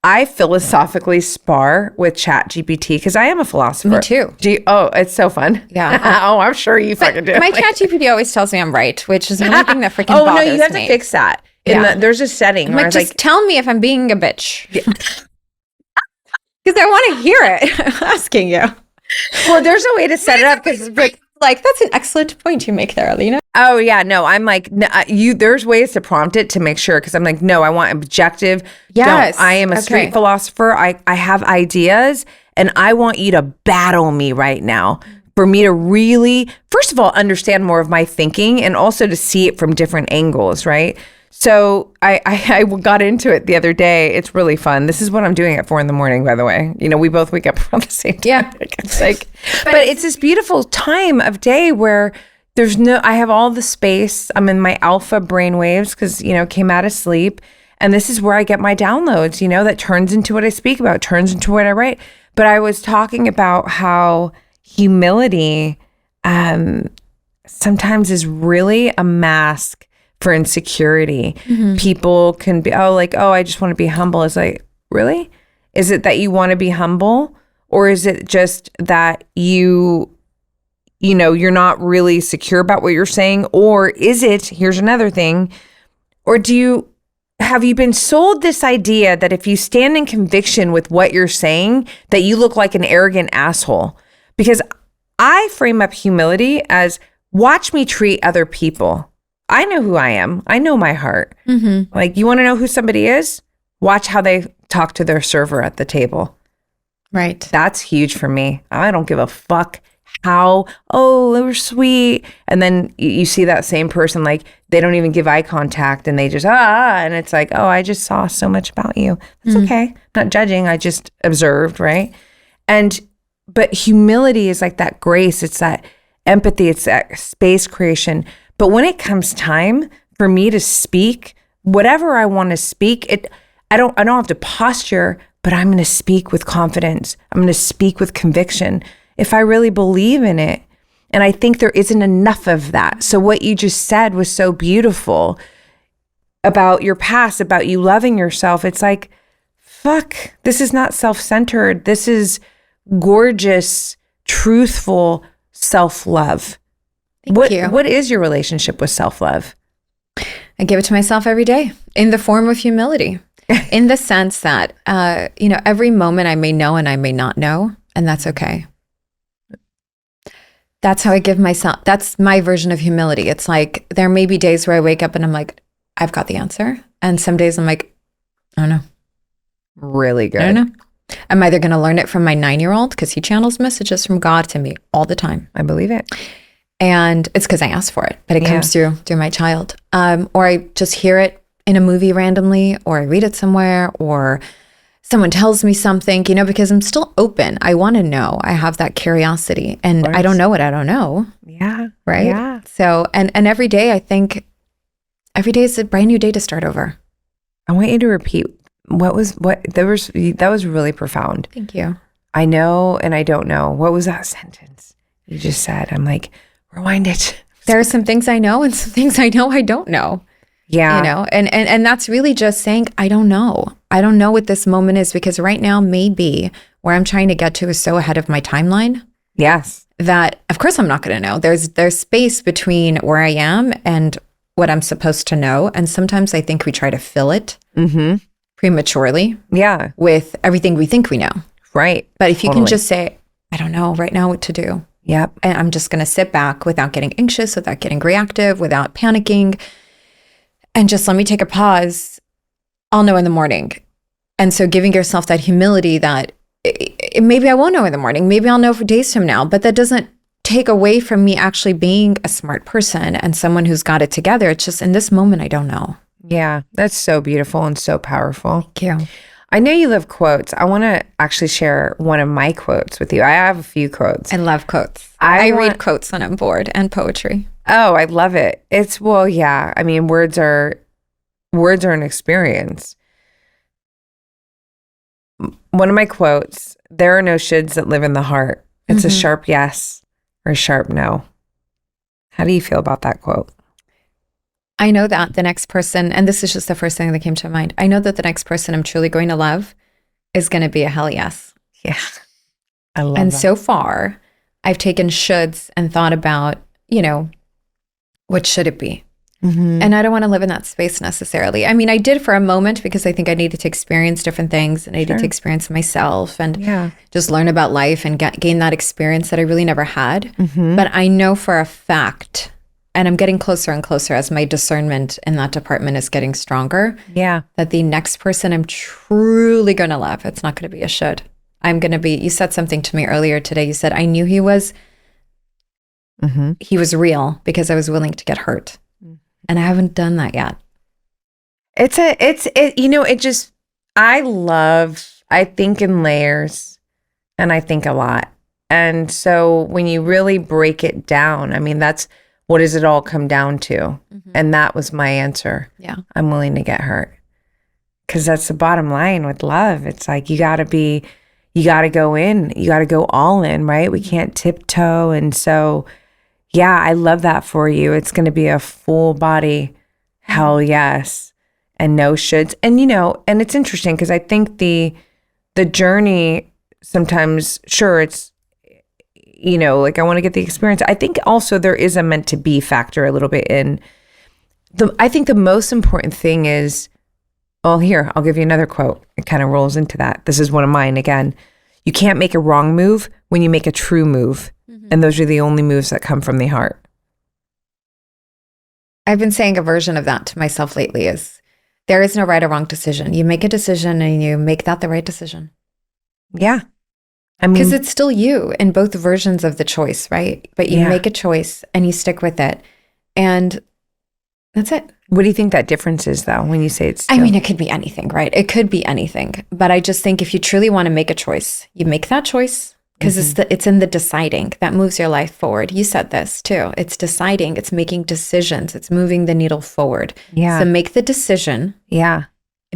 I philosophically spar with ChatGPT because I am a philosopher. Me too. It's so fun. Yeah. Oh, I'm sure you fucking do. My ChatGPGPT always tells me I'm right, which is the only thing that freaking bothers me. Oh, no, you have to fix that. There's a setting. I'm like, just tell me if I'm being a bitch. Because I want to hear it. I'm asking you. Well, there's a way to set it up because like that's an excellent point you make there, Ellina. Oh yeah, no, I'm like there's ways to prompt it to make sure, because I'm like, no, I want objective. Yes, I am a street philosopher. I have ideas, and I want you to battle me right now for me to really, first of all, understand more of my thinking, and also to see it from different angles, right? So I got into it the other day. It's really fun. This is what I'm doing at 4 a.m, by the way. We both wake up around the same time. Yeah. It's like, but it's this beautiful time of day where I have all the space. I'm in my alpha brain waves because, came out of sleep. And this is where I get my downloads, that turns into what I speak about, turns into what I write. But I was talking about how humility sometimes is really a mask for insecurity. Mm-hmm. People can be, I just want to be humble. It's like, really? Is it that you want to be humble? Or is it just that you're not really secure about what you're saying? Or is it, here's another thing, or have you been sold this idea that if you stand in conviction with what you're saying, that you look like an arrogant asshole? Because I frame up humility as, watch me treat other people. I know who I am. I know my heart. Mm-hmm. Like, you want to know who somebody is? Watch how they talk to their server at the table. Right. That's huge for me. I don't give a fuck how, they were sweet. And then you see that same person, like, they don't even give eye contact and they just, and it's like, I just saw so much about you. That's okay. Not judging. I just observed, right? But humility is like that grace. It's that empathy. It's that space creation. But when it comes time for me to speak, whatever I want to speak, I don't have to posture, but I'm going to speak with confidence. I'm going to speak with conviction if I really believe in it. And I think there isn't enough of that. So what you just said was so beautiful about your past, about you loving yourself. It's like, fuck, this is not self-centered. This is gorgeous, truthful self-love. Thank you. What is your relationship with self-love? I give it to myself every day in the form of humility, in the sense that, every moment I may know and I may not know, and that's okay. That's how I give myself, that's my version of humility. It's like, there may be days where I wake up and I'm like, I've got the answer. And some days I'm like, I don't know. Really good. I don't know. I'm either going to learn it from my 9-year-old because he channels messages from God to me all the time. I believe it. And it's because I asked for it, but it comes through my child. Or I just hear it in a movie randomly, or I read it somewhere, or someone tells me something, because I'm still open. I want to know. I have that curiosity, and I don't know what I don't know. Yeah. Right. Yeah. So, and every day, I think every day is a brand new day to start over. I want you to repeat that was really profound. Thank you. I know, and I don't know. What was that sentence you just said? I'm like, rewind it. There are some things I know and some things I know I don't know. Yeah. And that's really just saying, I don't know. I don't know what this moment is, because right now maybe where I'm trying to get to is so ahead of my timeline. Yes. That of course I'm not going to know. There's space between where I am and what I'm supposed to know. And sometimes I think we try to fill it prematurely. Yeah. With everything we think we know. Right. But if you can just say, I don't know right now what to do. Yep. And I'm just going to sit back without getting anxious, without getting reactive, without panicking. And just let me take a pause. I'll know in the morning. And so giving yourself that humility that maybe I won't know in the morning. Maybe I'll know for days from now. But that doesn't take away from me actually being a smart person and someone who's got it together. It's just in this moment, I don't know. Yeah. That's so beautiful and so powerful. Thank you. I know you love quotes. I want to actually share one of my quotes with you. I have a few quotes. I love quotes. I read quotes when I'm bored, and poetry. Oh, I love it. Yeah. I mean, words are an experience. One of my quotes, there are no shoulds that live in the heart. It's a sharp yes or a sharp no. How do you feel about that quote? I know that the next person, and this is just the first thing that came to mind, I know that the next person I'm truly going to love is going to be a hell yes. Yeah. I love and that. So far, I've taken shoulds and thought about, what should it be? And I don't want to live in that space necessarily. I mean, I did for a moment because I think I needed to experience different things and I needed to experience myself and just learn about life and gain that experience that I really never had. But I know for a fact, and I'm getting closer and closer as my discernment in that department is getting stronger. Yeah. That the next person I'm truly going to love, it's not going to be a should. I'm going to be, you said something to me earlier today. You said, I knew he was real because I was willing to get hurt. And I haven't done that yet. I think in layers and I think a lot. And so when you really break it down, I mean, what does it all come down to? And that was my answer. Yeah. I'm willing to get hurt. Because that's the bottom line with love. It's like, you got to go in, you got to go all in, right? We can't tiptoe. And so, yeah, I love that for you. It's going to be a full body hell yes and no shoulds. And, and it's interesting because I think the journey sometimes, sure, it's, like I want to get the experience. I think also there is a meant to be factor a little bit in I think the most important thing is, well, here, I'll give you another quote. It kind of rolls into that. This is one of mine again. You can't make a wrong move when you make a true move. And those are the only moves that come from the heart. I've been saying a version of that to myself lately is there is no right or wrong decision. You make a decision and you make that the right decision. Yeah. I mean, because it's still you in both versions of the choice, right? But you make a choice and you stick with it. And that's it. What do you think that difference is, though, when you say it's still? I mean, it could be anything, right? It could be anything. But I just think if you truly want to make a choice, you make that choice because it's in the deciding that moves your life forward. You said this too. It's deciding. It's making decisions. It's moving the needle forward. Yeah. So make the decision. Yeah.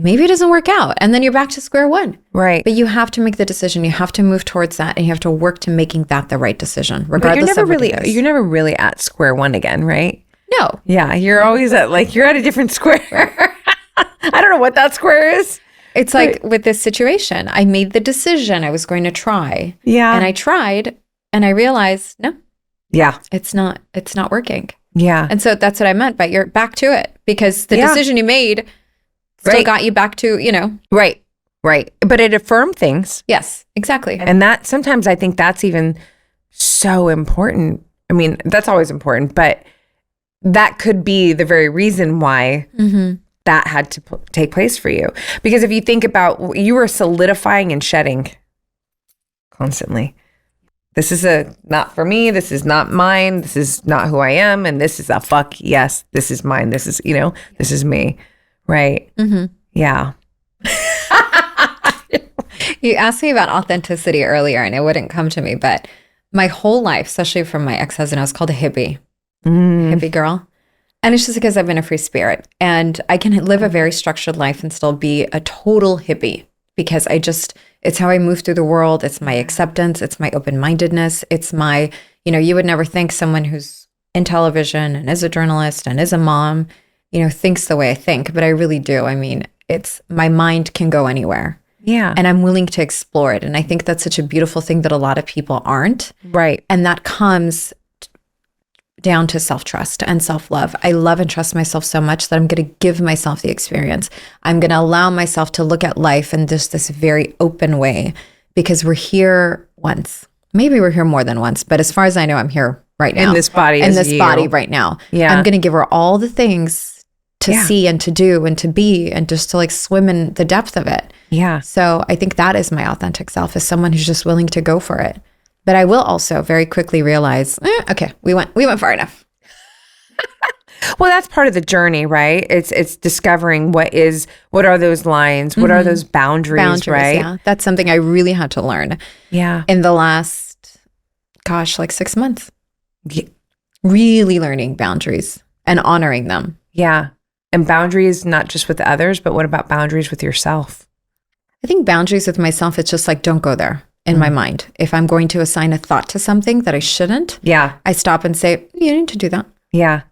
Maybe it doesn't work out and then you're back to square one. Right. But you have to make the decision. You have to move towards that and you have to work to making that the right decision, regardless of what it is. You're never really at square one again, right? No. Yeah. You're always you're at a different square. I don't know what that square is. It's like with this situation, I made the decision I was going to try. Yeah. And I tried and I realized, no. Yeah. It's not working. Yeah. And so that's what I meant, but you're back to it because the decision you made still got you back to, Right. Right. But it affirmed things. Yes, exactly. And that sometimes I think that's even so important. I mean, that's always important, but that could be the very reason why that had to take place for you. Because if you think about, you were solidifying and shedding constantly. This is not for me. This is not mine. This is not who I am. And this is a fuck yes. This is mine. This is, this is me. Right. Yeah. You asked me about authenticity earlier and it wouldn't come to me, but my whole life, especially from my ex-husband, I was called a hippie. Hippie girl. And it's just because I've been a free spirit and I can live a very structured life and still be a total hippie because it's how I move through the world. It's my acceptance. It's my open-mindedness. It's my, you would never think someone who's in television and is a journalist and is a mom, thinks the way I think, but I really do. I mean, my mind can go anywhere. Yeah. And I'm willing to explore it. And I think that's such a beautiful thing that a lot of people aren't. Right. And that comes down to self-trust and self-love. I love and trust myself so much that I'm going to give myself the experience. I'm going to allow myself to look at life in just this very open way because we're here once. Maybe we're here more than once, but as far as I know, I'm here right now. In this body body right now. Yeah. I'm going to give her all the things to see and to do and to be and just to swim in the depth of it. Yeah. So I think that is my authentic self, is someone who's just willing to go for it. But I will also very quickly realize, okay, we went far enough. Well, that's part of the journey, right? It's discovering what are those lines? What are those boundaries, right? Yeah. That's something I really had to learn. Yeah. In the last, like 6 months. Yeah. Really learning boundaries and honoring them. Yeah. And boundaries, not just with others, but what about boundaries with yourself? I think boundaries with myself, it's just like, don't go there in my mind. If I'm going to assign a thought to something that I shouldn't, I stop and say, you need to do that. Yeah.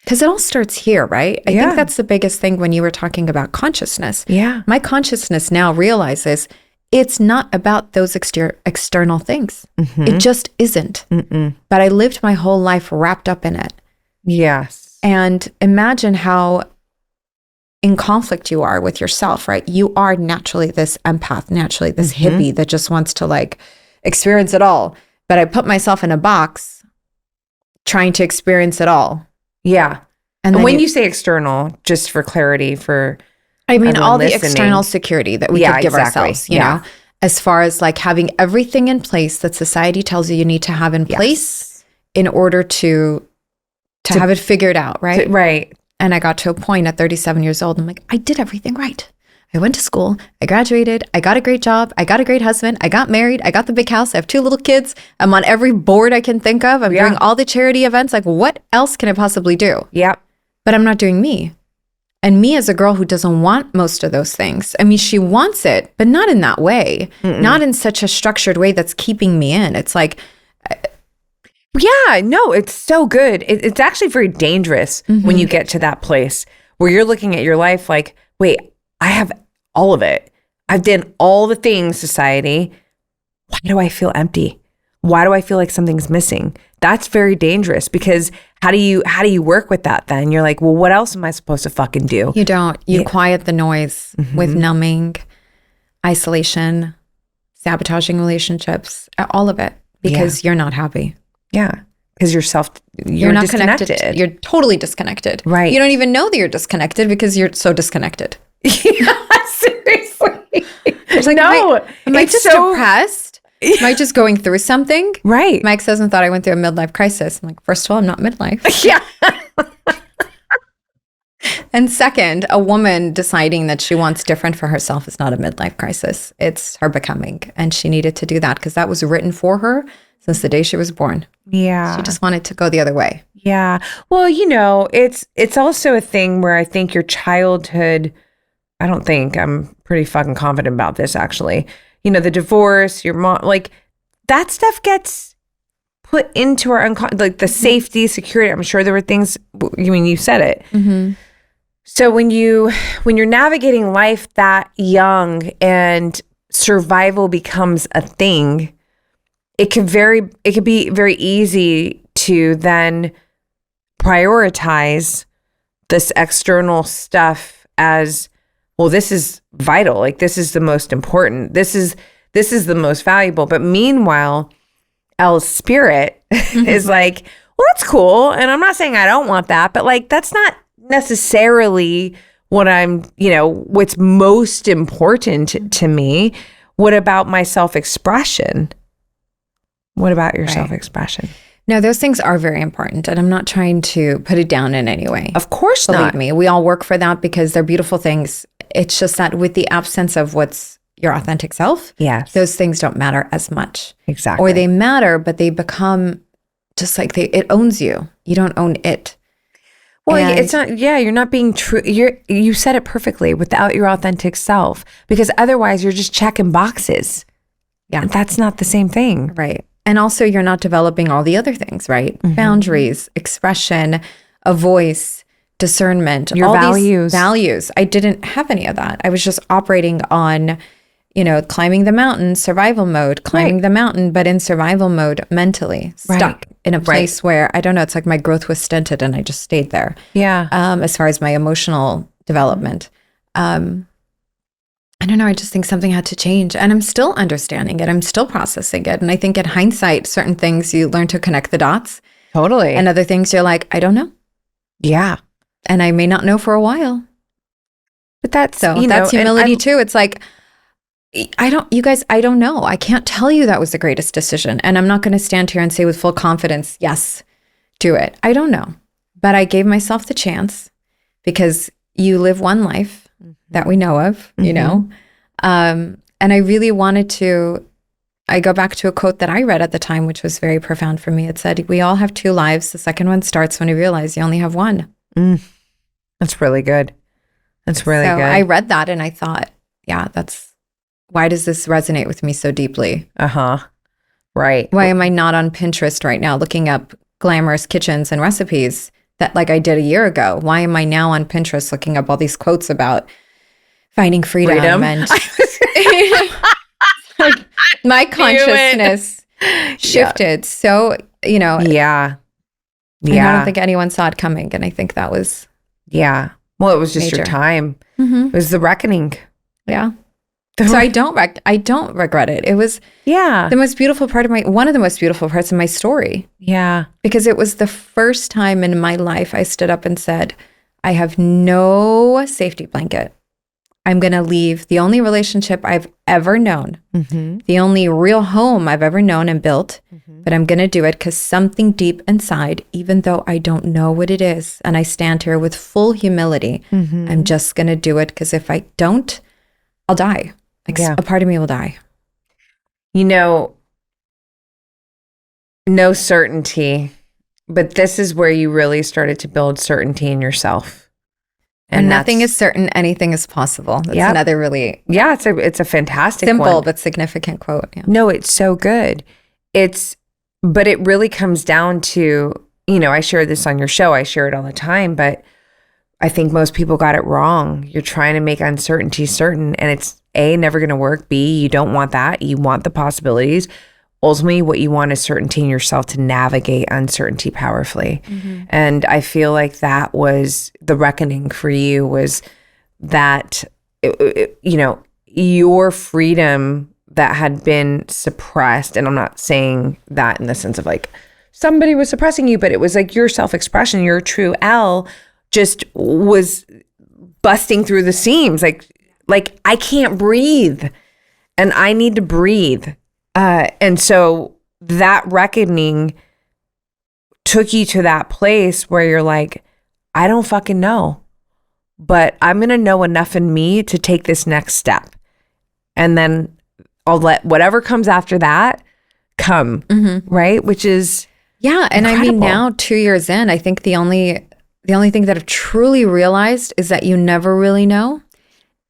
Because it all starts here, right? I think that's the biggest thing when you were talking about consciousness. Yeah. My consciousness now realizes it's not about those external things. It just isn't. But I lived my whole life wrapped up in it. Yes. And imagine how in conflict you are with yourself, right? You are naturally this empath, naturally this hippie that just wants to like experience it all. But I put myself in a box trying to experience it all. Yeah. And when you say external, just for clarity for I mean, all the external security that we could give ourselves, you know, as far as like having everything in place that society tells you need to have in place in order to have it figured out, right? Right. And I got to a point at 37 years old, I'm like, I did everything right. I went to school, I graduated, I got a great job, I got a great husband, I got married, I got the big house, I have 2 little kids, I'm on every board I can think of, I'm doing all the charity events, like what else can I possibly do? Yeah. But I'm not doing me. And me as a girl who doesn't want most of those things. I mean, she wants it, but not in that way, not in such a structured way that's keeping me in. It's like, yeah, no, it's so good. It's actually very dangerous when you get to that place where you're looking at your life like, wait, I have all of it. I've done all the things, society. Why do I feel empty? Why do I feel like something's missing? That's very dangerous because how do you work with that then? You're like, well, what else am I supposed to fucking do? You don't. You quiet the noise with numbing, isolation, sabotaging relationships, all of it because you're not happy. Yeah. Because you're not connected. You're totally disconnected. Right. You don't even know that you're disconnected because you're so disconnected. Yeah, seriously. It's like, no, am I just depressed? Am I just going through something? Right. My ex-husband thought I went through a midlife crisis. I'm like, first of all, I'm not midlife. Yeah. And second, a woman deciding that she wants different for herself is not a midlife crisis. It's her becoming. And she needed to do that because that was written for her since the day she was born. Yeah. She just wanted to go the other way. Yeah. Well, it's also a thing where I think your childhood, I'm pretty fucking confident about this actually. The divorce, your mom, like that stuff gets put into our like the safety, security. I'm sure there were things, you said it. So when you're navigating life that young and survival becomes a thing, it could be very easy to then prioritize this external stuff as, well, this is vital. Like this is the most important. This is the most valuable. But meanwhile, Elle's spirit is like, well, that's cool. And I'm not saying I don't want that, but like, that's not necessarily what what's most important to me. What about my self-expression? What about your self-expression? No, those things are very important. And I'm not trying to put it down in any way. Of course not. Believe me, we all work for that because they're beautiful things. It's just that with the absence of what's your authentic self, those things don't matter as much. Exactly. Or they matter, but they become just like it owns you. You don't own it. Well, it's not, you're not being true. You said it perfectly, without your authentic self, because otherwise you're just checking boxes. Yeah. And that's not the same thing. Right. And also you're not developing all the other things, right? Boundaries, expression, a voice, discernment, your all values. These values. I didn't have any of that. I was just operating on, climbing the mountain, survival mode, climbing the mountain, but in survival mode mentally, stuck in a place where, I don't know, it's like my growth was stunted and I just stayed there. Yeah. As far as my emotional development. I don't know. I just think something had to change and I'm still understanding it. I'm still processing it. And I think in hindsight, certain things you learn to connect the dots. Totally. And other things you're like, I don't know. Yeah. And I may not know for a while. But that's humility too. It's like, I don't know. I can't tell you that was the greatest decision. And I'm not going to stand here and say with full confidence, yes, do it. I don't know. but I gave myself the chance because you live one life that we know of, you know? And I really wanted to, I go back to a quote that I read at the time, which was very profound for me. It said, we all have two lives. The second one starts when you realize you only have one. That's really good. That's really good. I read that and I thought, yeah, why does this resonate with me so deeply? Right. Why am I not on Pinterest right now looking up glamorous kitchens and recipes that like I did a year ago? Why am I now on Pinterest looking up all these quotes about finding freedom? And like, my consciousness shifted. So, you know. Yeah. I don't think anyone saw it coming. And I think that was. Yeah. Well, it was just major. your time. It was the reckoning. Yeah. So I don't regret it. It was the most beautiful part of one of the most beautiful parts of my story. Yeah. Because it was the first time in my life I stood up and said, I have no safety blanket. I'm going to leave the only relationship I've ever known, the only real home I've ever known and built, but I'm going to do it because something deep inside, even though I don't know what it is, and I stand here with full humility, I'm just going to do it because if I don't, I'll die. Like a part of me will die. You know, no certainty, but this is where you really started to build certainty in yourself. And nothing is certain, anything is possible. That's another really it's a fantastic simple one. But significant quote. Yeah. No, it's so good. But it really comes down to, you know, I share this on your show. I share it all the time, but I think most people got it wrong. You're trying to make uncertainty certain, and it's A, never going to work. B, you don't want that. You want the possibilities. Ultimately, what you want is certainty in yourself to navigate uncertainty powerfully. And I feel like that was the reckoning for you, was that, you know, your freedom that had been suppressed. And I'm not saying that in the sense of like somebody was suppressing you, but it was like your self-expression, your true Elle just was busting through the seams. Like I can't breathe and I need to breathe. And so that reckoning took you to that place where you're like, I don't fucking know, but I'm going to know enough in me to take this next step. And then I'll let whatever comes after that come. Right. Which is and incredible. I mean, now 2 years in, I think the only thing that I've truly realized is that you never really know.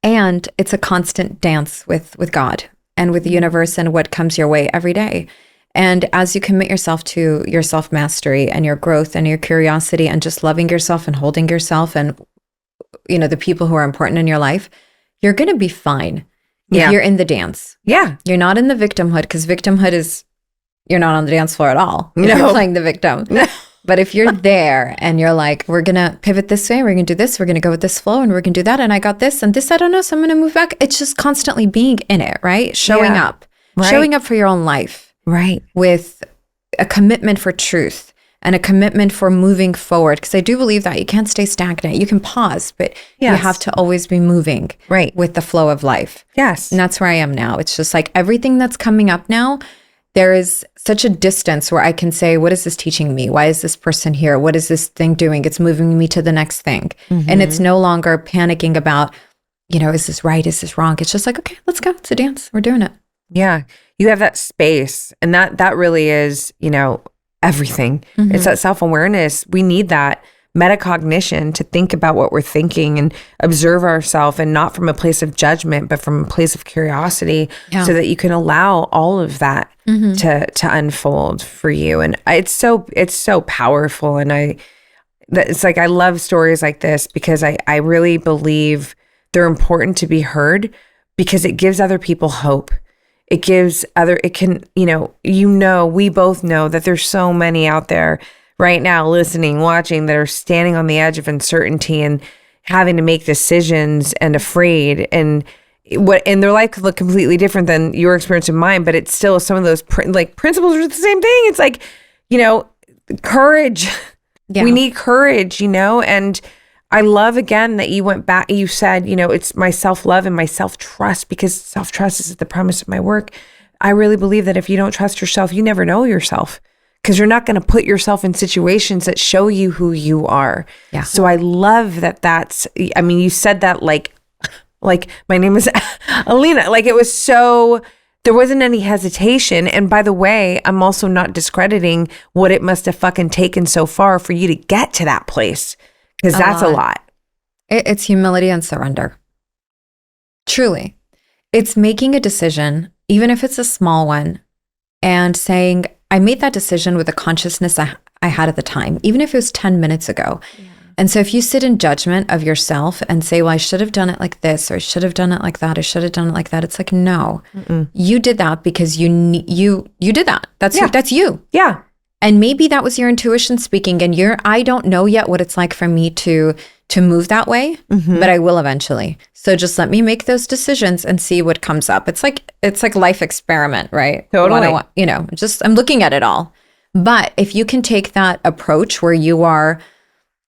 And it's a constant dance with God and with the universe and what comes your way every day. And as you commit yourself to your self-mastery and your growth and your curiosity and just loving yourself and holding yourself and, you know, the people who are important in your life, you're going to be fine if you're in the dance. Yeah. You're not in the victimhood, because victimhood is, you're not on the dance floor at all. You're playing the victim. But if you're there and you're like, we're going to pivot this way, we're going to do this, we're going to go with this flow, and we're going to do that, and I got this, and this, I don't know, so I'm going to move back. It's just constantly being in it, right? Showing up. Right. Showing up for your own life. Right. With a commitment for truth and a commitment for moving forward. Because I do believe that you can't stay stagnant. You can pause, but you have to always be moving with the flow of life. Yes. And that's where I am now. It's just like everything that's coming up now, there is such a distance where I can say, what is this teaching me? Why is this person here? What is this thing doing? It's moving me to the next thing. And it's no longer panicking about, you know, is this right? Is this wrong? It's just like, okay, let's go. It's a dance. We're doing it. Yeah. You have that space, and that really is, you know, everything. It's that self-awareness. We need that metacognition to think about what we're thinking and observe ourselves, and not from a place of judgment, but from a place of curiosity, so that you can allow all of that to unfold for you. And it's so powerful. And it's like, I love stories like this because I really believe they're important to be heard, because it gives other people hope. It gives we both know that there's so many out there right now listening, watching, that are standing on the edge of uncertainty and having to make decisions and afraid, and their life could look completely different than your experience and mine, but it's still some of those principles are the same thing. It's like, you know, courage. Yeah. We need courage, you know, and I love again that you went back, you said, you know, it's my self-love and my self-trust, because self-trust is the premise of my work. I really believe that if you don't trust yourself, you never know yourself, because you're not going to put yourself in situations that show you who you are. Yeah. So I love that you said that like my name is Ellina. Like it was so, there wasn't any hesitation. And by the way, I'm also not discrediting what it must have fucking taken so far for you to get to that place, because that's a lot. It's humility and surrender. Truly. It's making a decision, even if it's a small one, and saying, I made that decision with the consciousness I had at the time, even if it was 10 minutes ago. Yeah. And so if you sit in judgment of yourself and say, well, I should have done it like this, or I should have done it like that, I should have done it like that. It's like, no, you did that because you did that. That's you. Yeah. And maybe that was your intuition speaking, and I don't know yet what it's like for me to move that way, but I will eventually. So just let me make those decisions and see what comes up. It's like life experiment, right? Totally. I'm looking at it all. But if you can take that approach where you are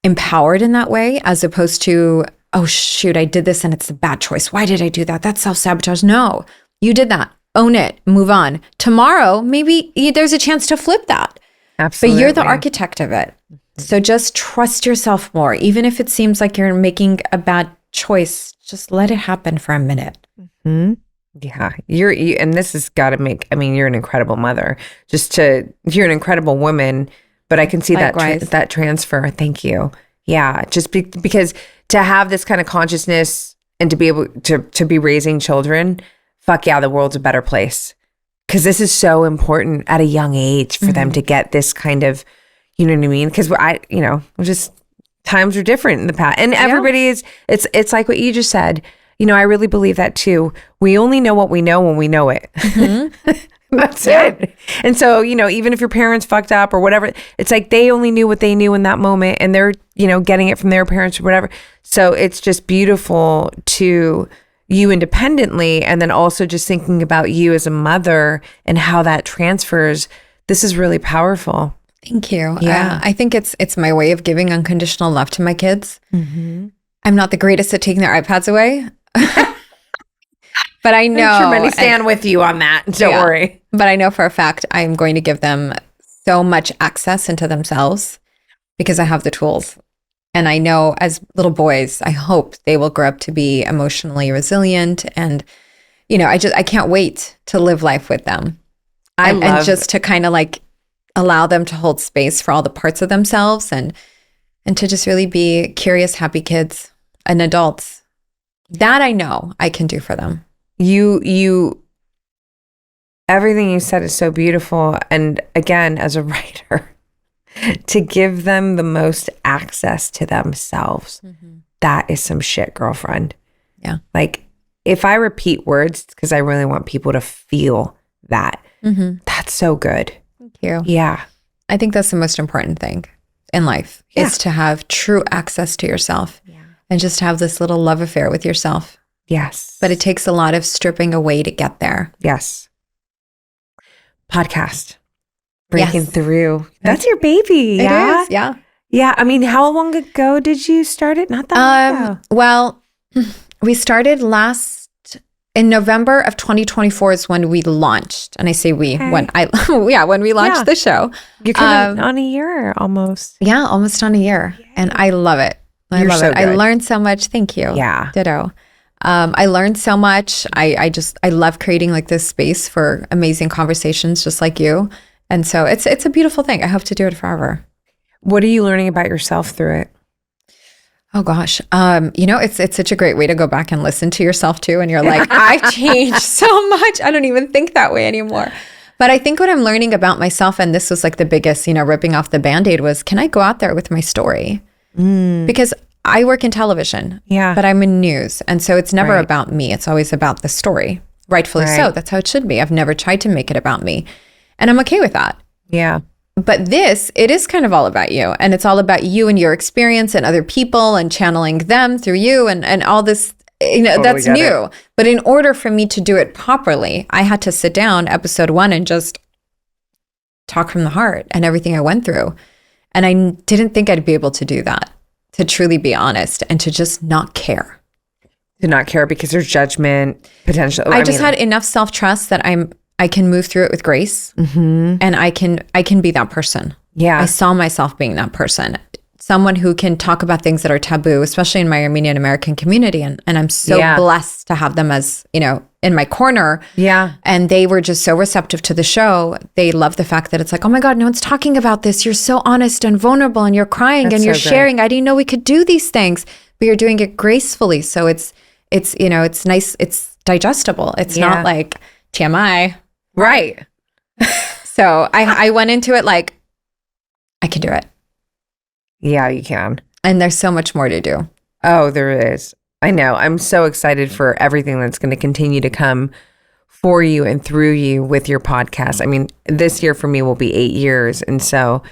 empowered in that way, as opposed to, oh shoot, I did this and it's a bad choice. Why did I do that? That's self-sabotage. No, you did that. Own it. Move on. Tomorrow, maybe there's a chance to flip that. Absolutely. But you're the architect of it. So just trust yourself more. Even if it seems like you're making a bad choice, just let it happen for a minute. Mm-hmm. Yeah. And this has got to you're an incredible mother. You're an incredible woman, but I can see that transfer. Thank you. Yeah. Just because to have this kind of consciousness and to be able to be raising children, fuck yeah, the world's a better place. Because this is so important at a young age for them to get this kind of, you know what I mean? Because times are different in the past, and everybody is. It's like what you just said. I really believe that too. We only know what we know when we know it. That's it. And so, even if your parents fucked up or whatever, it's like they only knew what they knew in that moment, and they're getting it from their parents or whatever. So it's just beautiful to you independently, and then also just thinking about you as a mother and how that transfers. This is really powerful. Thank you. Yeah. I think it's my way of giving unconditional love to my kids. Mm-hmm. I'm not the greatest at taking their iPads away, but I know. I'm sure many stand with you on that. Don't worry. But I know for a fact I'm going to give them so much access into themselves because I have the tools. And I know as little boys, I hope they will grow up to be emotionally resilient. And, I can't wait to live life with them. And just to kind of like allow them to hold space for all the parts of themselves and to just really be curious, happy kids and adults. That I know I can do for them. Everything you said is so beautiful. And again, as a writer, to give them the most access to themselves, that is some shit, girlfriend. Yeah. Like if I repeat words, because I really want people to feel that, that's so good. Thank you. Yeah. I think that's the most important thing in life is to have true access to yourself and just have this little love affair with yourself. Yes. But it takes a lot of stripping away to get there. Yes. Podcast. Breaking through. That's your baby. It Yeah. is. Yeah. Yeah. I mean, how long ago did you start it? Not that long ago. Well, we started in November of 2024 is when we launched. And I say we, when we launched the show. You're kind of on a year almost. Yeah, almost on a year. Yay. And I love it. I love it. I learned so much. Thank you. Yeah. Ditto. I learned so much. I love creating like this space for amazing conversations just like you. And so it's a beautiful thing. I hope to do it forever. What are you learning about yourself through it? Oh gosh. It's such a great way to go back and listen to yourself too. And you're like, I've changed so much. I don't even think that way anymore. But I think what I'm learning about myself, and this was like the biggest, ripping off the Band-Aid, was can I go out there with my story? Because I work in television, but I'm in news. And so it's never about me. It's always about the story. Rightfully so. That's how it should be. I've never tried to make it about me. And I'm okay with that. Yeah. But it is kind of all about you. And it's all about you and your experience and other people and channeling them through you and all this, totally that's new. But in order for me to do it properly, I had to sit down episode 1 and just talk from the heart and everything I went through. And I didn't think I'd be able to do that, to truly be honest and to just not care. To not care because there's judgment potential. I just had enough self-trust that I'm I can move through it with grace, and I can be that person. Yeah. I saw myself being that person. Someone who can talk about things that are taboo, especially in my Armenian American community. And I'm so blessed to have them as, in my corner. Yeah. And they were just so receptive to the show. They love the fact that it's like, oh my God, no one's talking about this. You're so honest and vulnerable and you're crying and you're sharing. I didn't know we could do these things, but you're doing it gracefully. So it's nice. It's digestible. It's not like TMI. Right. So I went into it like, I can do it. Yeah, you can. And there's so much more to do. Oh, there is. I know. I'm so excited for everything that's going to continue to come for you and through you with your podcast. I mean, this year for me will be 8 years. And so,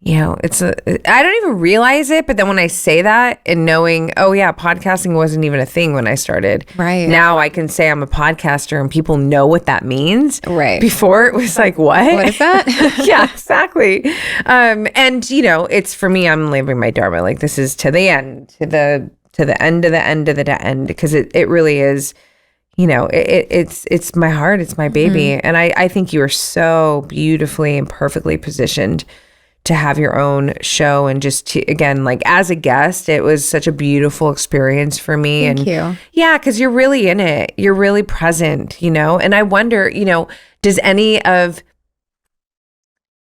I don't even realize it. But then when I say that and knowing, oh yeah, podcasting wasn't even a thing when I started. Right. Now I can say I'm a podcaster and people know what that means. Right. Before it was like, what? What is that? Yeah, exactly. And it's for me, I'm living my dharma. Like this is to the end, to the end of the end of the end, because it really is, it's my heart, it's my baby. And I think you are so beautifully and perfectly positioned to have your own show. And just to, again, like as a guest, it was such a beautiful experience for me. Thank you. Yeah, because you're really in it. You're really present, and I wonder, does any of,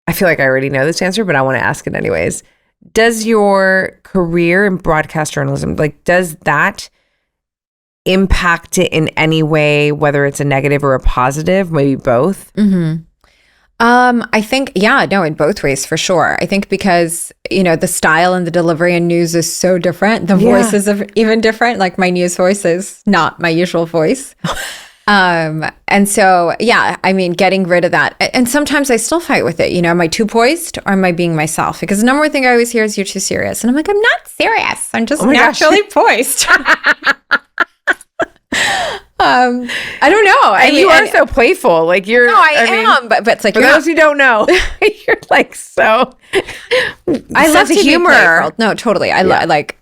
I feel like I already know this answer, but I want to ask it anyways. Does your career in broadcast journalism, like, does that impact it in any way, whether it's a negative or a positive, maybe both? I think, in both ways for sure. I think because, the style and the delivery in news is so different. The voices are even different. Like my news voice is not my usual voice. And so, getting rid of that. And sometimes I still fight with it. Am I too poised or am I being myself? Because the number one thing I always hear is you're too serious. And I'm like, I'm not serious. I'm just naturally poised. I don't know. And you are so playful. Like you're. No, I am. But it's like for those who don't know, you're like so. I love to humor. No, totally. I like.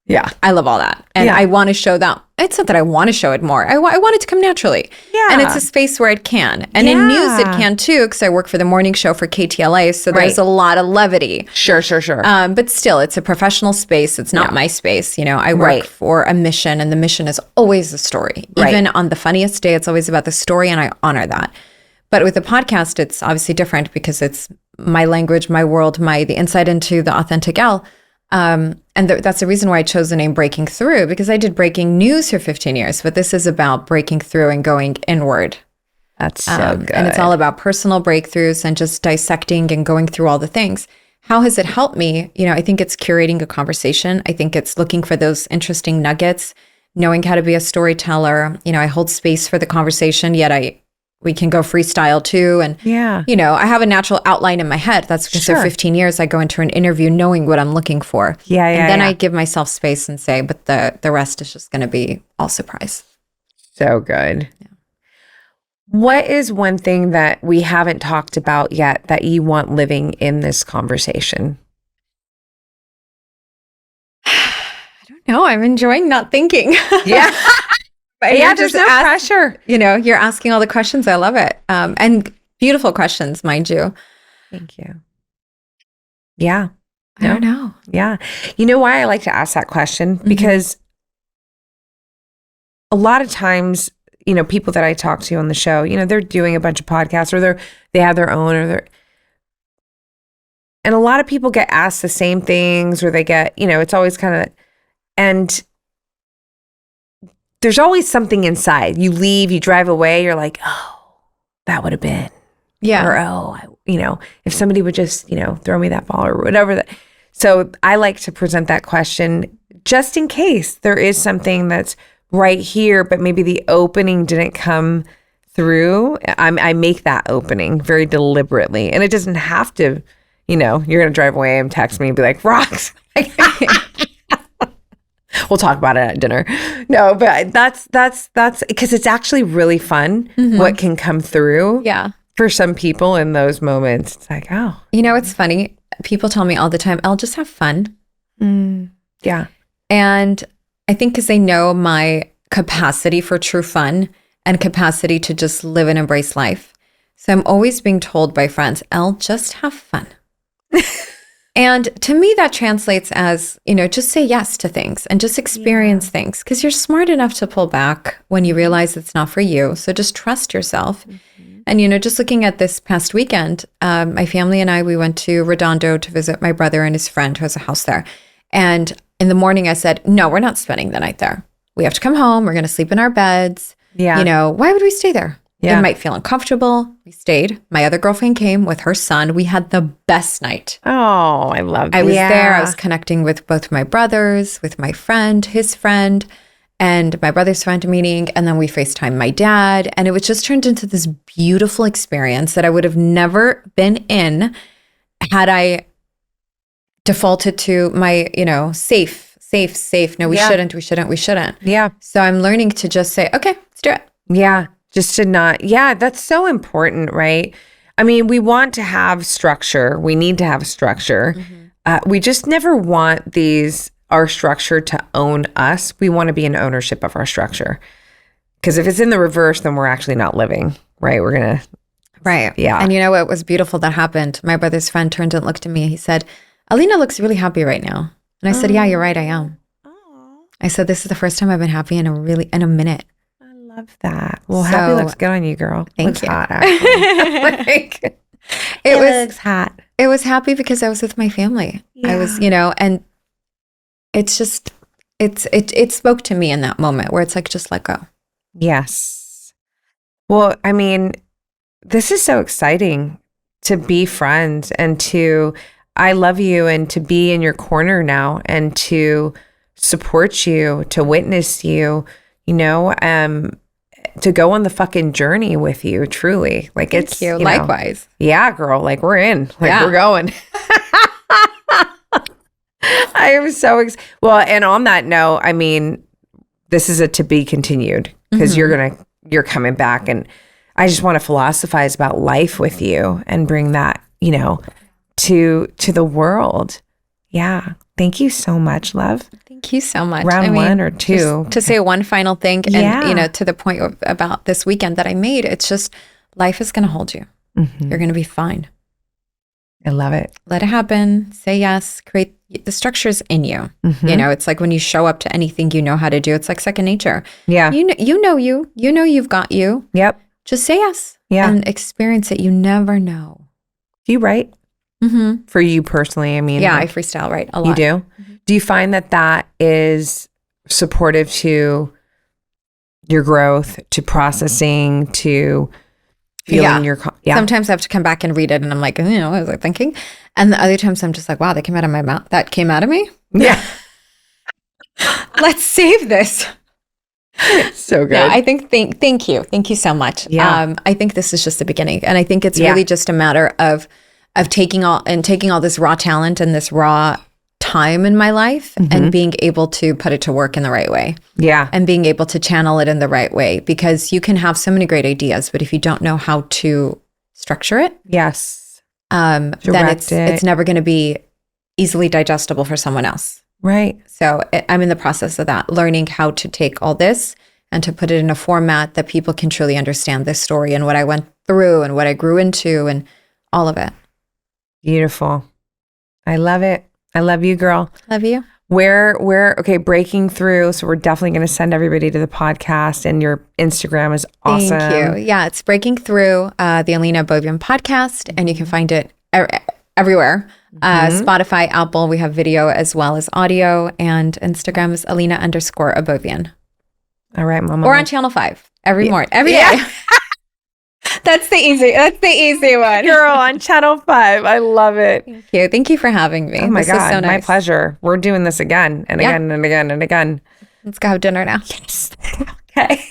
Yeah, I love all that, and I want to show that. It's not that I want to show it more. I want it to come naturally. Yeah, and it's a space where it can, and in news it can too, because I work for the morning show for KTLA, so there's a lot of levity. Sure. But still, it's a professional space. It's not my space. I work for a mission, and the mission is always a story. Even on the funniest day, it's always about the story, and I honor that. But with the podcast, it's obviously different because it's my language, my world, the insight into the authentic Elle. And that's the reason why I chose the name Breaking Through, because I did breaking news for 15 years, but this is about breaking through and going inward. That's so good. And it's all about personal breakthroughs and just dissecting and going through all the things. How has it helped me? I think it's curating a conversation. I think it's looking for those interesting nuggets, knowing how to be a storyteller. I hold space for the conversation, yet we can go freestyle too. And, I have a natural outline in my head. That's because for 15 years, I go into an interview knowing what I'm looking for. And then I give myself space and say, but the rest is just going to be all surprise. So good. Yeah. What is one thing that we haven't talked about yet that you want living in this conversation? I don't know. I'm enjoying not thinking. Yeah. There's no pressure. You're asking all the questions. I love it. And beautiful questions, mind you. Thank you. Yeah. I don't know. Yeah. You know why I like to ask that question? Because a lot of times, people that I talk to on the show, they're doing a bunch of podcasts or they have their own and a lot of people get asked the same things or they get, it's always kind of, and there's always something inside. You leave, you drive away, you're like, oh, that would have been. Yeah. Or, if somebody would just, throw me that ball or whatever. So I like to present that question just in case there is something that's right here, but maybe the opening didn't come through. I make that opening very deliberately. And it doesn't have to, you're going to drive away and text me and be like, Rox. We'll talk about it at dinner. No, but that's because it's actually really fun what can come through. Yeah. For some people in those moments. It's like, oh. It's funny. People tell me all the time, I'll just have fun. Yeah. And I think because they know my capacity for true fun and capacity to just live and embrace life. So I'm always being told by friends, Elle, just have fun. And to me, that translates as, just say yes to things and just experience things, because you're smart enough to pull back when you realize it's not for you. So just trust yourself. And, just looking at this past weekend, my family and I, we went to Redondo to visit my brother and his friend who has a house there. And in the morning I said, no, we're not spending the night there. We have to come home. We're going to sleep in our beds. Yeah. Why would we stay there? Yeah. It might feel uncomfortable. We stayed. My other girlfriend came with her son. We had the best night. Oh, I love that. I was there. I was connecting with both my brothers, with my friend, his friend, and my brother's friend meeting. And then we FaceTimed my dad. And it was just turned into this beautiful experience that I would have never been in had I defaulted to my, safe. No, we shouldn't. Yeah. So I'm learning to just say, okay, let's do it. Yeah. Just to not, that's so important, right? I mean, we want to have structure. We need to have structure. We just never want our structure to own us. We want to be in ownership of our structure. Because if it's in the reverse, then we're actually not living, right? We're going to. Right. Yeah. And what was beautiful that happened? My brother's friend turned and looked at me. He said, Ellina looks really happy right now. And I said, yeah, you're right. I am. I said, this is the first time I've been happy in a minute. Love that. Well, happy looks good on you, girl. Thank you. Hot, actually. It looks hot. It was happy because I was with my family. Yeah. I was, and it's just, it spoke to me in that moment where it's like, just let go. Yes. Well, I mean, this is so exciting to be friends and I love you and to be in your corner now and to support you, to witness you, to go on the fucking journey with you, truly. Like Thank you. Likewise. Yeah, girl. Like we're in. We're going. I am so excited. Well, and on that note, I mean, this is a to be continued because you're coming back, and I just want to philosophize about life with you and bring that, to the world. Yeah. Thank you so much, love. Thank you so much. Round one or two. To say one final thing, and to the point about this weekend that I made, it's just life is going to hold you. You're going to be fine. I love it. Let it happen. Say yes. Create the structures in you. It's like when you show up to anything you know how to do. It's like second nature. Yeah. You know you've got you. Yep. Just say yes. Yeah. And experience it. You never know. Do you write? For you personally, I mean. Yeah, I freestyle write a lot. You do? Do you find that is supportive to your growth, to processing, to feeling your... Yeah. Sometimes I have to come back and read it and I'm like, what was I thinking? And the other times I'm just like, wow, that came out of my mouth. That came out of me? Yeah. Let's save this. So good. Yeah, I think, thank you. Thank you so much. Yeah. I think this is just the beginning. And I think it's really just a matter of taking all this raw talent and this raw time in my life and being able to put it to work in the right way. Yeah. And being able to channel it in the right way, because you can have so many great ideas, but if you don't know how to structure it, then it's never going to be easily digestible for someone else. Right. So I'm in the process of that, learning how to take all this and to put it in a format that people can truly understand this story and what I went through and what I grew into and all of it. Beautiful. I love it. I love you, girl. Love you. We're breaking through. So we're definitely going to send everybody to the podcast, and your Instagram is awesome. Thank you. Yeah, it's Breaking Through, the Ellina Abovian podcast, and you can find it everywhere. Spotify, Apple, we have video as well as audio, and Instagram is Ellina_Abovian. All right, Mama. Or on Channel 5 every day. That's the easy one. Girl, on Channel 5. I love it. Thank you for having me. Oh my God, so nice. My pleasure. We're doing this again and again and again and again. Let's go have dinner now. Yes. Okay.